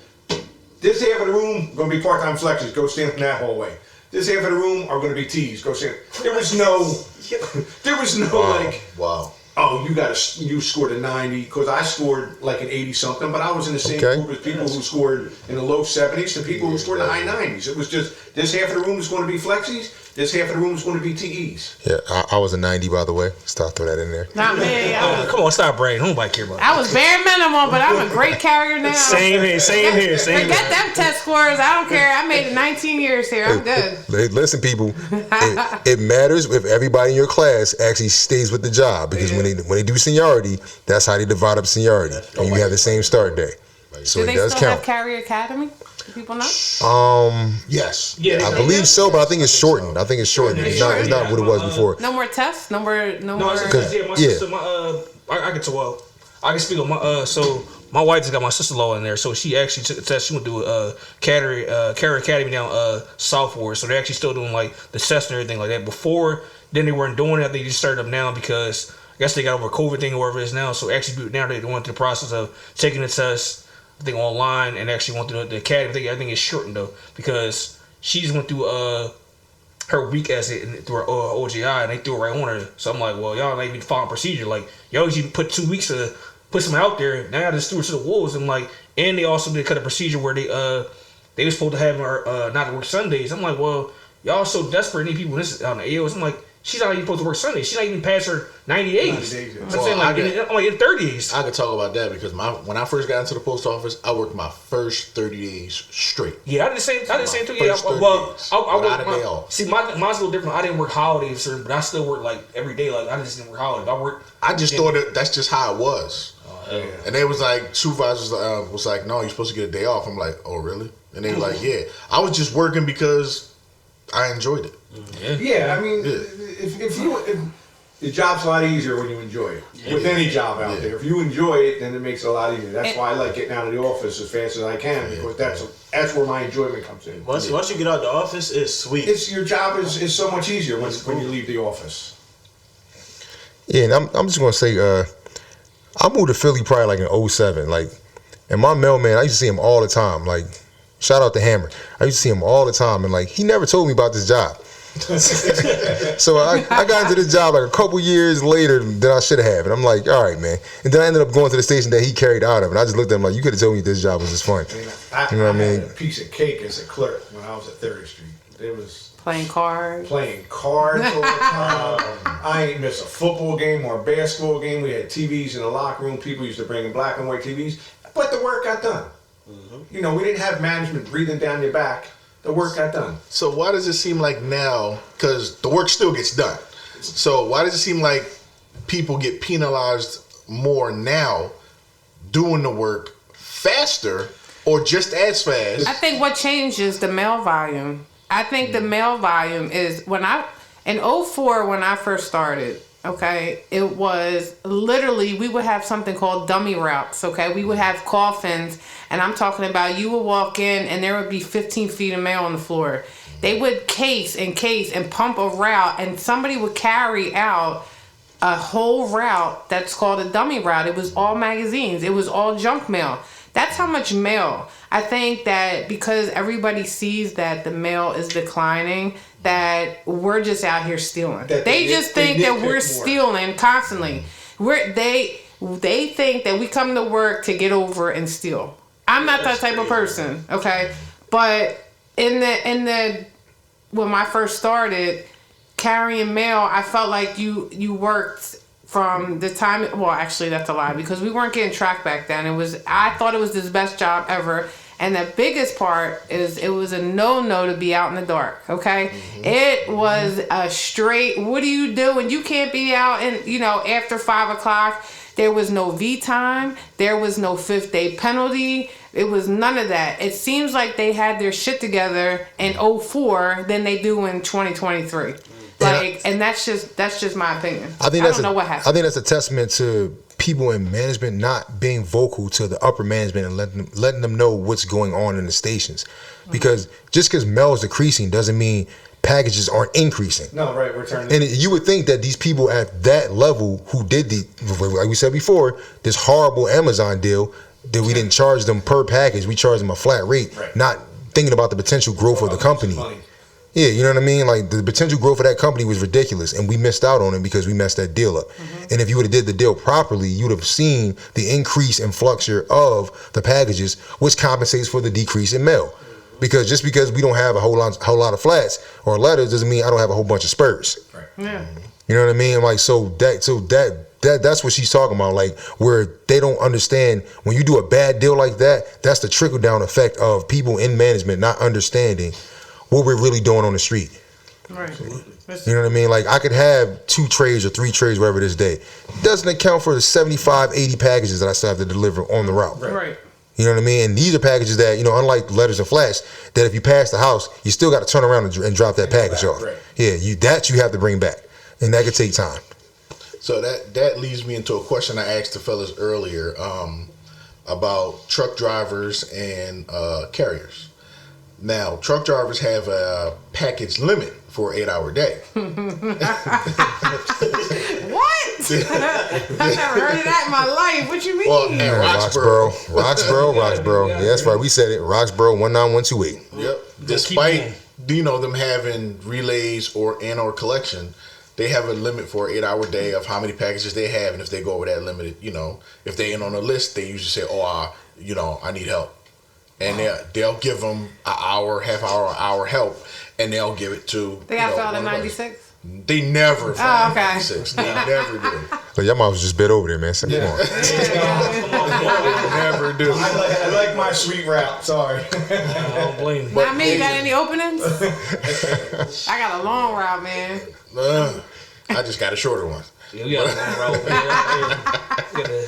This half of the room going to be part-time flexes. Go stand in that hallway. This half of the room are going to be T's. Go stand. There was no like, wow. Oh, you scored a 90, because I scored like an 80 something, but I was in the same group as people who scored in the low 70s to people who scored in the high 90s. It was just, this half of the room is going to be flexies, this half of the room is going to be TEs. Yeah, I was a 90, by the way. Stop, throw that in there. Not me. Come on, stop bragging. Nobody care about I was bare minimum, but I'm a great carrier now. Same here. Forget them test scores. I don't care. I made it 19 years here. I'm good. Listen, people, it matters if everybody in your class actually stays with the job, because when they do seniority, that's how they divide up seniority, and you have the same start day. So do they it does still count. have Carrier Academy? Do people know? Yes. Yeah, I believe so, but I think it's shortened. It's not what it was before. No more tests. No more. My sister. I can speak on my. So my wife just got my sister-in-law in there, so she actually took the test. She went to Carrier Academy down Southward, so they're actually still doing like the test and everything like that. Before then, they weren't doing it. I think they just started up now because I guess they got over COVID thing or whatever it is now. So actually now they're going through the process of taking the test, I think, online, and actually went through the academy. I think it's shortened though, because she just went through her week through her OGI, and they threw it right on her. So I'm like, well, y'all not even following procedure. Like, y'all usually put 2 weeks to put something out there. Now I just threw it to the wolves. And like, and they also did cut a procedure where they were supposed to have her not to work Sundays. I'm like, well, y'all so desperate, need people on the AOs. I'm like, she's not even supposed to work Sundays. She's not even past her 90 days. I'm saying, like, I'm like in 30 days. I could talk about that because when I first got into the post office, I worked my first 30 days straight. Yeah, I did the same too. Yeah, I worked my day off. See, mine's a little different. I didn't work holidays, but I still work like every day. Like, I just didn't work holidays. I just thought that's just how it was. And they was like, supervisors was like, no, you're supposed to get a day off. I'm like, oh, really? And they were like, yeah. I was just working because I enjoyed it. Yeah, I mean, if the job's a lot easier when you enjoy it. With any job out there, if you enjoy it, then it makes it a lot easier. That's why I like getting out of the office as fast as I can, because that's where my enjoyment comes in. Once you get out the office, it's sweet. Your job is so much easier when you leave the office. Yeah, and I'm just gonna say, I moved to Philly probably like in 07, like, and my mailman, I used to see him all the time. Like, shout out to Hammer. I used to see him all the time, and like, he never told me about this job. So I got into this job like a couple years later than I should have, and I'm like, all right, man. And then I ended up going to the station that he carried out of, and I just looked at him like, you could have told me this job was just fun. You know what I mean? I had a piece of cake as a clerk when I was at 3rd Street. It was playing cards all the time. I ain't missed a football game or a basketball game. We had TVs in the locker room. People used to bring in black and white TVs, but the work got done. We didn't have management breathing down your back. The work got done. So why does it seem like now, because the work still gets done, so why does it seem like people get penalized more now doing the work faster or just as fast? I think what changed is the mail volume. I think the mail volume is in 04 when I first started, okay, it was literally, we would have something called dummy routes, okay? We would have coffins, and I'm talking about you would walk in and there would be 15 feet of mail on the floor. They would case and pump a route, and somebody would carry out a whole route that's called a dummy route. It was all magazines. It was all junk mail. That's how much mail. I think that because everybody sees that the mail is declining, that we're just out here stealing. They just think that we're stealing constantly. They think that we come to work to get over and steal. I'm not that type of person, okay? But when I first started carrying mail, I felt like you worked from the time. Well, actually, that's a lie because we weren't getting tracked back then. I thought it was the best job ever. And the biggest part is it was a no to be out in the dark, okay? Mm-hmm. It was a straight, what do you do? And you can't be out after 5 o'clock. There was no V time. There was no 5th day penalty. It was none of that. It seems like they had their shit together in 2004 than they do in 2023. And that's just my opinion. I don't know what happened. I think that's a testament to people in management not being vocal to the upper management and letting them know what's going on in the stations. Because just because mail is decreasing doesn't mean packages aren't increasing. No, right, we're turning. And you would think that these people at that level who did like we said before, this horrible Amazon deal, that we didn't charge them per package, we charged them a flat rate, not thinking about the potential growth of the company. Yeah, you know what I mean? Like, the potential growth of that company was ridiculous, and we missed out on it because we messed that deal up. Mm-hmm. And if you would have did the deal properly, you would have seen the increase in fluxure of the packages, which compensates for the decrease in mail. Because just because we don't have a whole lot of flats or letters doesn't mean I don't have a whole bunch of spurs. Right. Yeah. You know what I mean? Like, that's what she's talking about. Like, where they don't understand when you do a bad deal like that, that's the trickle down effect of people in management not understanding what we're really doing on the street. Right. You know what I mean? Like, I could have 2 trays or 3 trays, whatever this day. It doesn't account for the 75, 80 packages that I still have to deliver on the route. Right. You know what I mean? And these are packages that, unlike letters and flats, that if you pass the house, you still got to turn around and drop that package off. Right. Yeah, you have to bring back. And that could take time. So that leads me into a question I asked the fellas earlier about truck drivers and carriers. Now, truck drivers have a package limit for an 8-hour day. What? I've never heard of that in my life. What you mean? Well, at Roxborough. Yeah, that's right. We said it. Roxborough 19128. Yep. Despite them having relays or collection, they have a limit for an 8-hour day of how many packages they have, and if they go over that limit, if they ain't on a list, they usually say, I need help. And they'll give them an hour, half hour help, and they'll give it to. They got filed in 96? They never filed in okay. 96. They never do. So your mom was just bit over there, man. So come on. Never do. I like my sweet rap. Sorry. I don't blame you. Not me. You got any openings? I got a long route, man. I just got a shorter one. Yeah, we got a long route, man.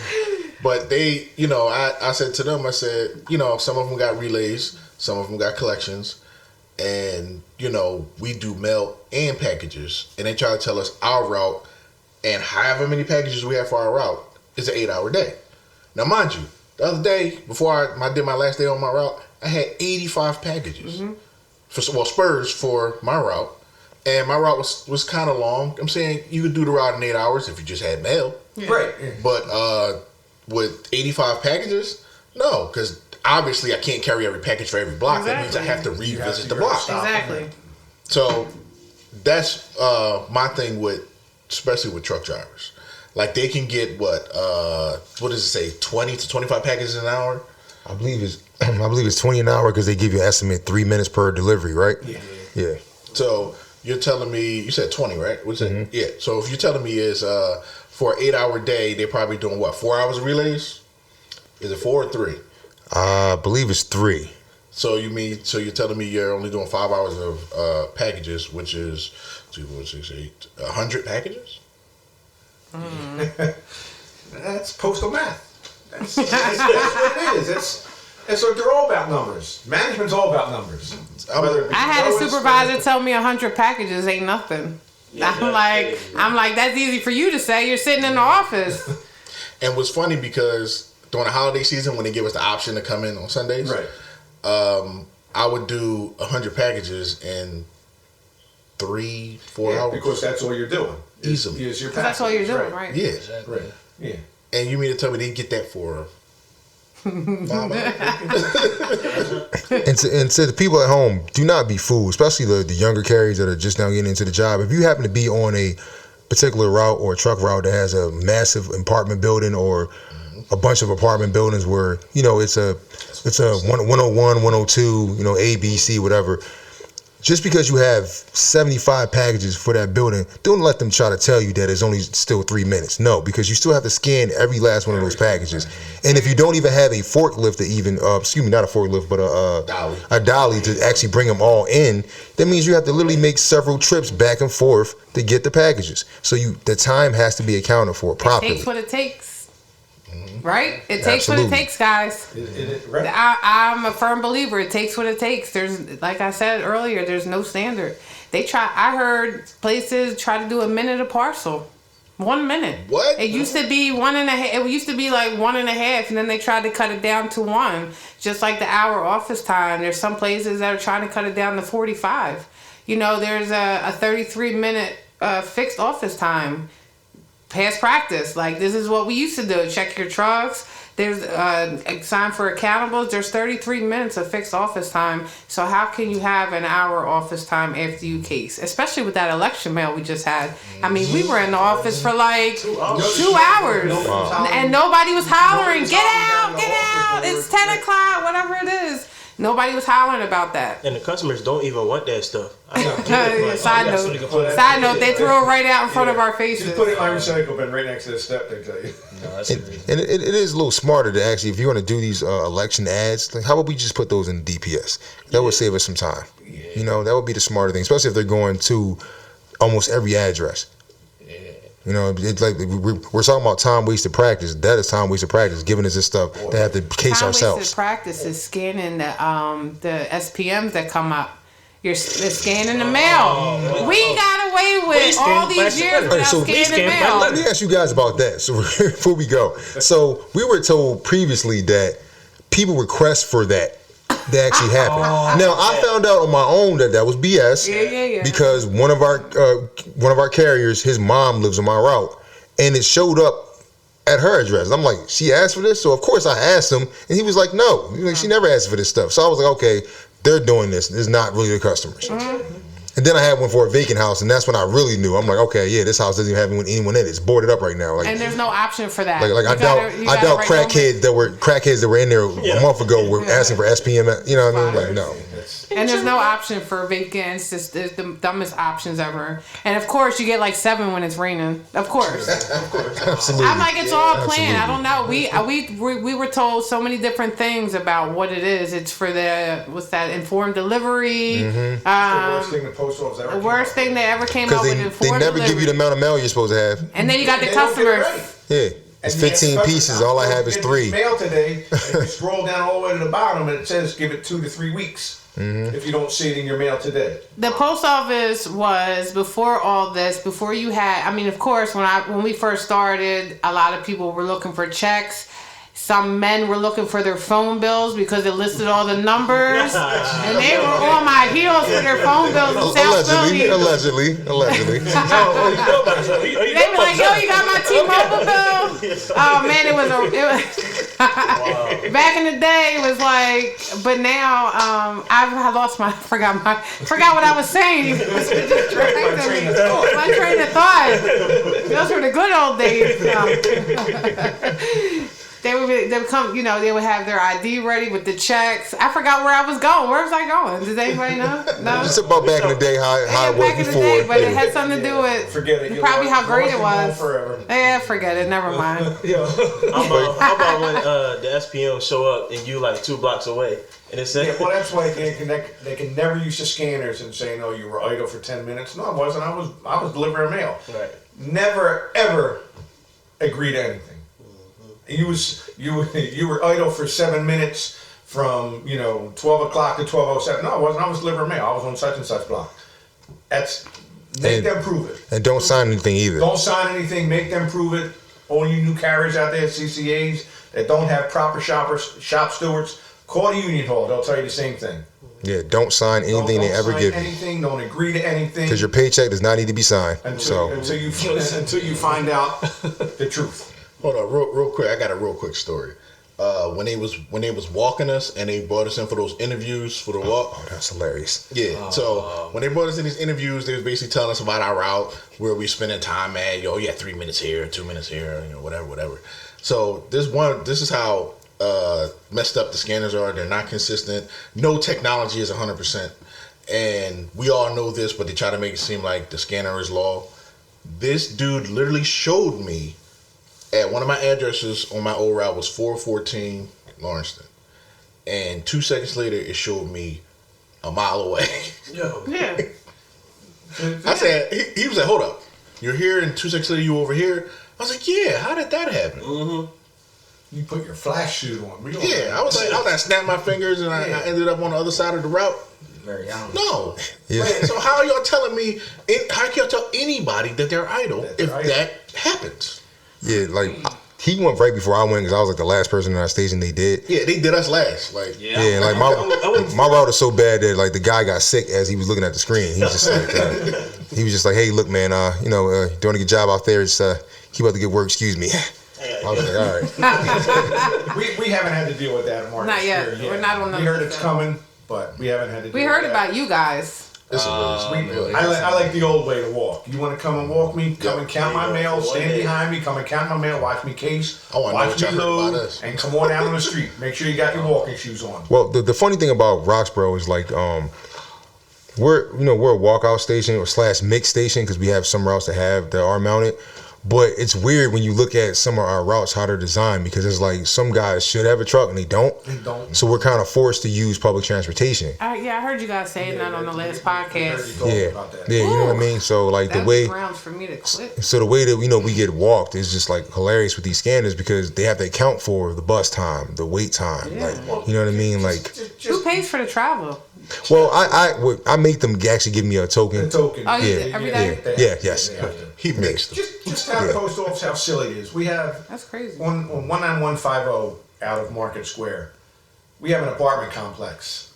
But they, I said to them, some of them got relays, some of them got collections, and, we do mail and packages. And they try to tell us our route and however many packages we have for our route is an 8-hour day. Now, mind you, the other day, before I did my last day on my route, I had 85 packages. Mm-hmm. Spurs for my route. And my route was kind of long. I'm saying you could do the route in 8 hours if you just had mail. Yeah. Right. But with 85 packages, no, because obviously I can't carry every package for every block. Exactly. That means I have to revisit the block. Exactly. So that's my thing especially with truck drivers. Like, they can get what does it say, 20 to 25 packages an hour? I believe it's 20 an hour because they give you an estimate 3 minutes per delivery, right? Yeah. So you're telling me, you said 20, right? What's mm-hmm. it? Yeah. So if you're telling me is for an 8-hour day, they're probably doing 4 hours of relays? Is it 4 or 3? I believe it's 3. So you're telling me you're only doing 5 hours of packages, which is 2, 4, 6, 8, 100 packages? That's postal math. That's what it is. And so they're all about numbers. Management's all about numbers. I had a supervisor tell me 100 packages ain't nothing. Yeah, I'm like, that's easy for you to say. You're sitting in the office. And what's funny, because during the holiday season, when they give us the option to come in on Sundays, right. I would do 100 packages in 3-4 hours. Because that's all you're doing. Easily. Because that's all you're doing, right? Yeah. Exactly. Right. Yeah. And you mean to tell me they get that for 5 hours? And to the people at home, do not be fooled, especially the younger carriers that are just now getting into the job. If you happen to be on a particular route or a truck route that has a massive apartment building or a bunch of apartment buildings where, it's a 101, 102, A, B, C, whatever, just because you have 75 packages for that building, don't let them try to tell you that it's only still 3 minutes. No, because you still have to scan every last one of those packages. And if you don't even have a forklift to even, excuse me, not a forklift, but a dolly to actually bring them all in, that means you have to literally make several trips back and forth to get the packages. So the time has to be accounted for properly. It takes what it takes. Right? It takes what it takes, guys. Right. I'm a firm believer. It takes what it takes. There's, like I said earlier, there's no standard. I heard places try to do a minute a parcel. 1 minute. What? It used to be 1.5. It used to be like 1.5, and then they tried to cut it down to 1. Just like the hour office time. There's some places that are trying to cut it down to 45. You know, there's a 33-minute fixed office time. Past practice. Like, this is what we used to do. Check your trucks. There's a sign for accountables. There's 33 minutes of fixed office time. So how can you have an hour office time after you case? Especially with that election mail we just had. I mean, we were in the office for like 2 hours. And nobody was hollering, get out, it's 10 o'clock, whatever it is. Nobody was hollering about that. And the customers don't even want that stuff. Side note, they threw it right out in front of our faces. Just put it in my recycle bin right next to the step, they tell you. No, that's And it is a little smarter to actually, if you want to do these election ads, like, how about we just put those in DPS? That would save us some time. You know, that would be the smarter thing, especially if they're going to almost every address. You know, it's like we're talking about time wasted practice. That is time wasted practice, giving us this stuff to have to case Time ourselves. wasted practice is scanning the SPMs that come up. They're scanning the mail. We got away with all these years without scanning mail. Let me ask you guys about that. So before we go, so we were told previously that people request for that actually happened. Now I found out on my own that was BS. Yeah. Because one of our carriers, his mom lives on my route, and it showed up at her address. I'm like, she asked for this, so of course I asked him, and he was like, no, she never asked for this stuff. So I was like, okay, they're doing this. It's not really the customers. And then I had one for a vacant house, and that's when I really knew. I'm like, okay, yeah, this house doesn't even have anyone in it. It's boarded up right now. Like, And there's no option for that. like I doubt crackheads that were in there a month ago were asking for SPM. You know what I mean? Like, no. And there's no option for vacant. It's just the dumbest options ever. And of course, you get like 7 when it's raining. Of course. Absolutely. I'm like, it's all planned. Absolutely. I don't know. We were told so many different things about what it is. It's for informed delivery. The worst thing the post office ever. The worst thing they ever came up Because with they informed never delivery. give you the amount of mail you're supposed to have. And then you got the They don't get it customers. right. Yeah. It's 15 pieces. All I have is 3. Mail today. And you scroll down all the way to the bottom, and it says give it 2 to 3 weeks. If you don't see it in your mail today. The post office was before all this. Before you had, I mean, of course, when we first started, a lot of people were looking for checks. Some men were looking for their phone bills because it listed all the numbers, and they were on my heels for their phone bills in South Philly. Allegedly. You know about it. They were like, "Yo, you got my T-Mobile bill?" Oh man, it was back in the day. It was like, but now I lost forgot what I was saying. My train of thought. Those were the good old days. They would come, they would have their ID ready with the checks. I forgot where I was going. Where was I going? Does anybody know? No. Just about back in the day, how it was back in the before. day, but it had something to do with Forget it. probably how great it was. Forever. Yeah, forget it. Never mind. How about when the SPM show up and you like 2 blocks away and it says, Well, that's why they can never use the scanners and say, no, you were idle for 10 minutes. No, I wasn't. I was delivering mail. Right. Never ever agree to anything. You were idle for 7 minutes from 12 o'clock to 12:07. No, I wasn't. I was delivering mail. I was on such and such block. Make them prove it. And don't sign anything either. Don't sign anything. Make them prove it. All you new carriers out there, CCAs that don't have proper shop stewards, call the union hall. They'll tell you the same thing. Yeah, don't sign anything they ever give you. Anything. Don't agree to anything. Because your paycheck does not need to be signed. until you find out the truth. Hold on, real quick. I got a real quick story. When they was walking us and they brought us in for those interviews for the walk. Oh, that's hilarious. Yeah. So when they brought us in these interviews, they was basically telling us about our route, where we spending time at. Yo, yeah, 3 minutes here, 2 minutes here, whatever. So this is how messed up the scanners are. They're not consistent. No technology is 100%. and we all know this, but they try to make it seem like the scanner is law. This dude literally showed me at one of my addresses on my old route was 414 Lawrencetown, and 2 seconds later it showed me a mile away. Yo. Yeah. I said, he was like, hold up, you're here, and 2 seconds later you over here. I was like, yeah, how did that happen? You put your flash suit on. Yeah, I was like, snap my fingers, and I ended up on the other side of the route. Very honest. No. Yeah. Man, so how are y'all telling me? How can y'all tell anybody that they're idle if that happens? Yeah, like he went right before I went because I was like the last person in our station they did. Yeah, they did us last. Like, Yeah, like my route is so bad that like the guy got sick as he was looking at the screen. He was just like, hey, look, man, doing a good job out there. It's keep about to get work. Excuse me. I was like, all right. we haven't had to deal with that, Mark. Not yet. We're not on the. We heard it's coming, but we haven't had to. We heard about you guys. I like the old way to walk. You want to come and walk me? Come and count my mail. Stand behind me. Come and count my mail. Watch me case. I want to know watch what y'all me heard load. about us. And come on out on the street. Make sure you got your walking shoes on. Well, the funny thing about Roxborough is like we're a walkout station or / mix station because we have some routes that are mounted. But it's weird when you look at some of our routes, how they're designed, because it's like some guys should have a truck and they don't. So we're kind of forced to use public transportation. I heard you guys saying that on the last podcast. Yeah, you know what I mean? So like That's the way grounds for me to quit. So the way that we get walked is just like hilarious with these scanners because they have to account for the bus time, the wait time, like you know what I mean? Like Who pays for the travel? well, I make them actually give me a token. Oh, you did every day? Yeah, yes. He makes them. Just how the post office, how silly it is. We have That's crazy. on 19150 out of Market Square. We have an apartment complex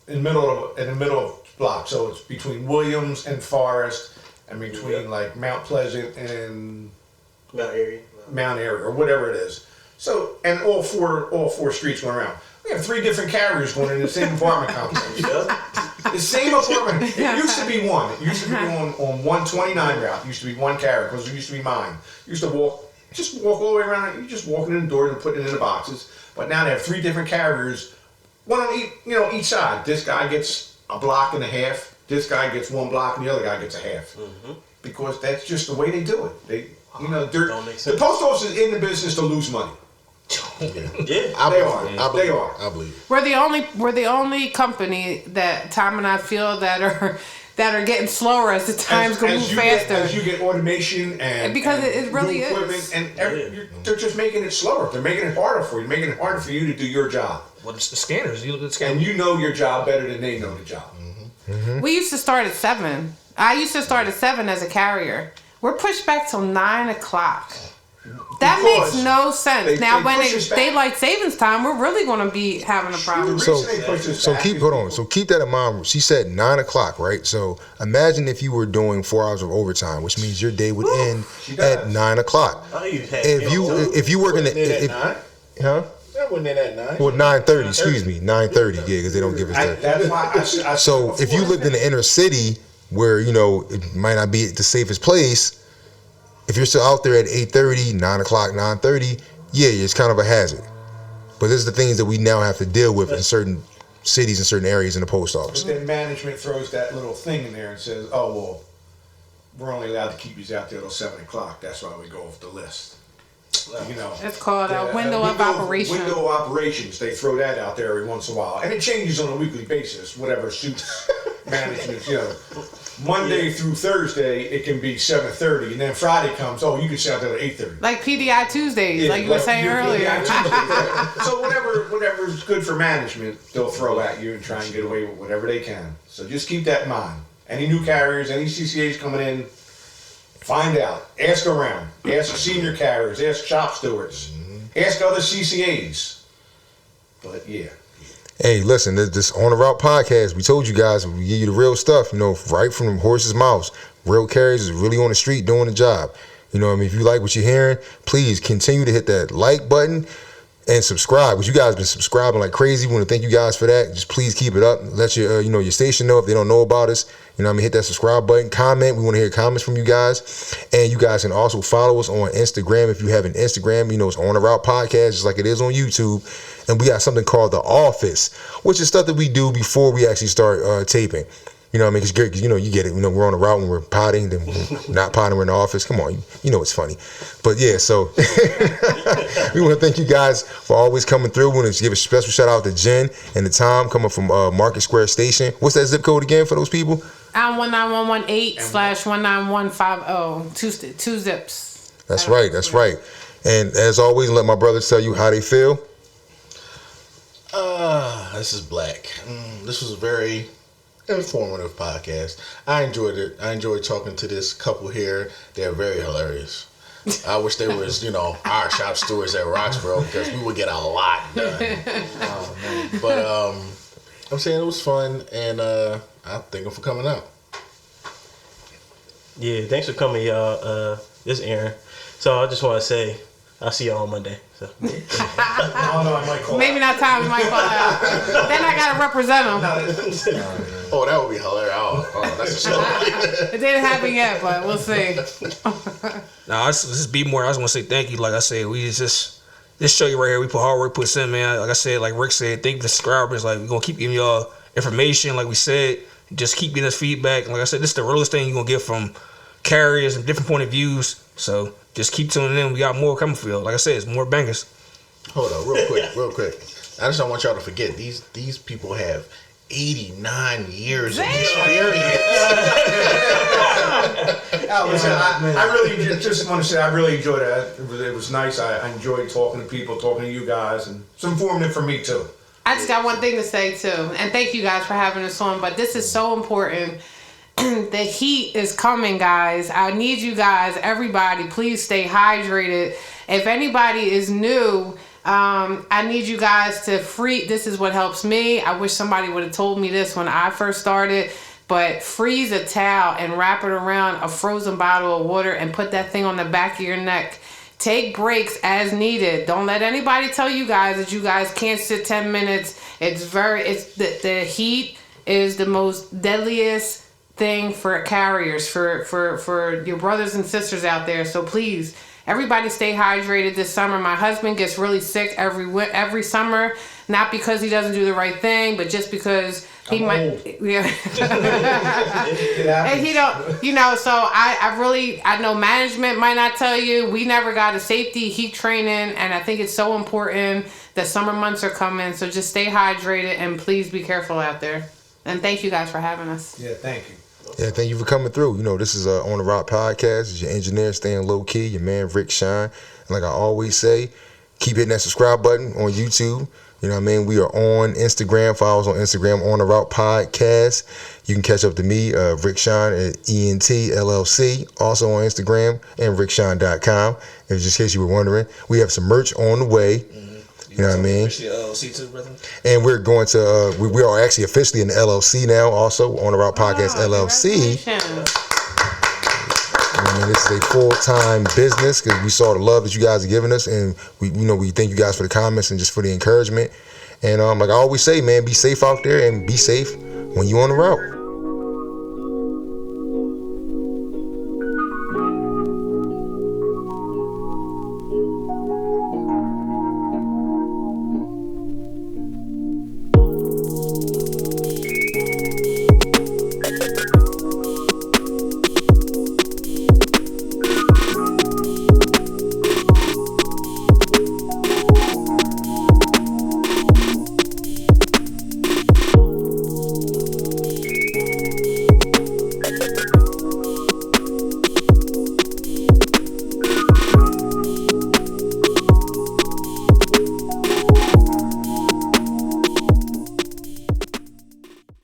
in the middle of the block. So it's between Williams and Forest, and between like Mount Pleasant and Mount Airy or whatever it is. So and all four streets went around. We have 3 different carriers going in the same apartment complex. The same apartment. It used to be one. It used to be on 129 route. It used to be one carrier because it used to be mine. You used to walk all the way around. You just walking in the doors and putting it in the boxes. But now they have 3 different carriers, one on each side. This guy gets a block and a half. This guy gets 1 block, and the other guy gets a half. Because that's just the way they do it. The post office is in the business to lose money. Yeah, They are. I believe. We're the only company that Tom and I feel that are getting slower as the times go move faster. As you get automation and because it really new equipment is. and they're just making it slower. They're making it harder for you. Making it harder for you to do your job. Well, it's the scanners. You look at the And scanners. you know your job better than they know the job. We used to start at 7. I used to start at 7 as a carrier. We're pushed back till 9 o'clock. That Because makes no sense. Now, when push us it's back. daylight savings time, we're really going to be having a problem. The So reason they push us back keep that in mind. She said 9 o'clock, right? So imagine if you were doing 4 hours of overtime, which means your day would end at 9 o'clock. If you work in That wasn't at 9. Well, 9:30. Excuse me, 9:30. Yeah, because they don't give us that. That's why I So if you lived in the inner city, where it might not be the safest place, if you're still out there at 8:30, 9 o'clock, 9:30, yeah, it's kind of a hazard. But this is the things that we now have to deal with in certain cities and certain areas in the post office. But then management throws that little thing in there and says, "Oh well, we're only allowed to keep you out there till 7 o'clock. That's why we go off the list." It's called a window of operation. Window of operations. They throw that out there every once in a while, and it changes on a weekly basis. Whatever suits management. Monday through Thursday, it can be 7:30, and then Friday comes. Oh, you can stay out there at 8:30. Like PDI Tuesdays, like you were saying earlier. So whatever's good for management, they'll throw at you and try and get away with whatever they can. So just keep that in mind. Any new carriers, any CCAs coming in, find out. Ask around. Ask senior carriers. Ask shop stewards. Ask other CCAs. But yeah. Hey, listen, this On the Route podcast, we told you guys, we give you the real stuff, right from the horse's mouths. Real carriers is really on the street doing the job. If you like what you're hearing, please continue to hit that like button and subscribe, because you guys been subscribing like crazy. We want to thank you guys for that. Just please keep it up. Let your your station know if they don't know about us. You know what I mean? Hit that subscribe button. Comment. We want to hear comments from you guys. And you guys can also follow us on Instagram. If you have an Instagram, it's On the Route Podcast, just like it is on YouTube. And we got something called The Office, which is stuff that we do before we actually start taping. You know what I mean? Because you get it. We're on the route when we're potting, then we're not potting, we're in the office. Come on, it's funny. But yeah, so we want to thank you guys for always coming through. We want to give a special shout out to Jen and the Tom coming from Market Square Station. What's that zip code again for those people? 19118/19150. Two zips. That's right. That's right. And as always, let my brothers tell you how they feel. This is Black. This was a very informative podcast. I enjoyed it. I enjoyed talking to this couple here. They're very hilarious. I wish there was, our shop stewards at Roxborough, because we would get a lot done. But I'm saying it was fun, and I thank them for coming out. Yeah, thanks for coming, y'all. This is Aaron. So I just want to say, I'll see y'all on Monday. So. I might call Maybe not time, we might call out. Then I gotta represent them. Oh, that would be hilarious. Oh, that's a show. It didn't happen yet, but we'll see. Nah, just be more. I just want to say thank you. Like I said, we just show you right here. We put hard work, put in, man. Like I said, like Rick said, thank you for subscribers. Like, we're gonna keep giving y'all information. Like we said, just keep getting us feedback. And like I said, this is the realest thing you're gonna get from carriers and different point of views. So just keep tuning in. We got more coming for y'all. Like I said, it's more bangers. Hold on, real quick. I just don't want y'all to forget, these people have 89 years of experience. I really just want to say I really enjoyed it. It was nice. I enjoyed talking to people, talking to you guys, and it's informative for me too. I just got one thing to say too, and thank you guys for having us on. But this is so important. The heat is coming, guys. I need you guys, everybody, please stay hydrated. If anybody is new, I need you guys to this is what helps me. I wish somebody would have told me this when I first started, but freeze a towel and wrap it around a frozen bottle of water and put that thing on the back of your neck. Take breaks as needed. Don't let anybody tell you guys that you guys can't sit 10 minutes. The heat is the most deadliest thing for carriers, for your brothers and sisters out there. So please, everybody stay hydrated this summer. My husband gets really sick every summer, not because he doesn't do the right thing, but just because he might. Yeah. And he don't, so I know management might not tell you. We never got a safety heat training, and I think it's so important. The summer months are coming, so just stay hydrated and please be careful out there. And thank you guys for having us. Yeah, thank you. Yeah, thank you for coming through. This is On the Rock Podcast. It's your engineer staying low key, your man Rick Shine. And like I always say, keep hitting that subscribe button on YouTube. You know what I mean? We are on Instagram. Follow us on Instagram, On the Route Podcast. You can catch up to me, Rick Shine at ENT LLC. Also on Instagram and rickshine.com. If just in case you were wondering, we have some merch on the way. You know what I mean? And we're going to, we are actually officially in the LLC now, also On the Route Podcast LLC. This is a full-time business because we saw the love that you guys are giving us, and we thank you guys for the comments and just for the encouragement. And like I always say, man, be safe out there and be safe when you're on the route.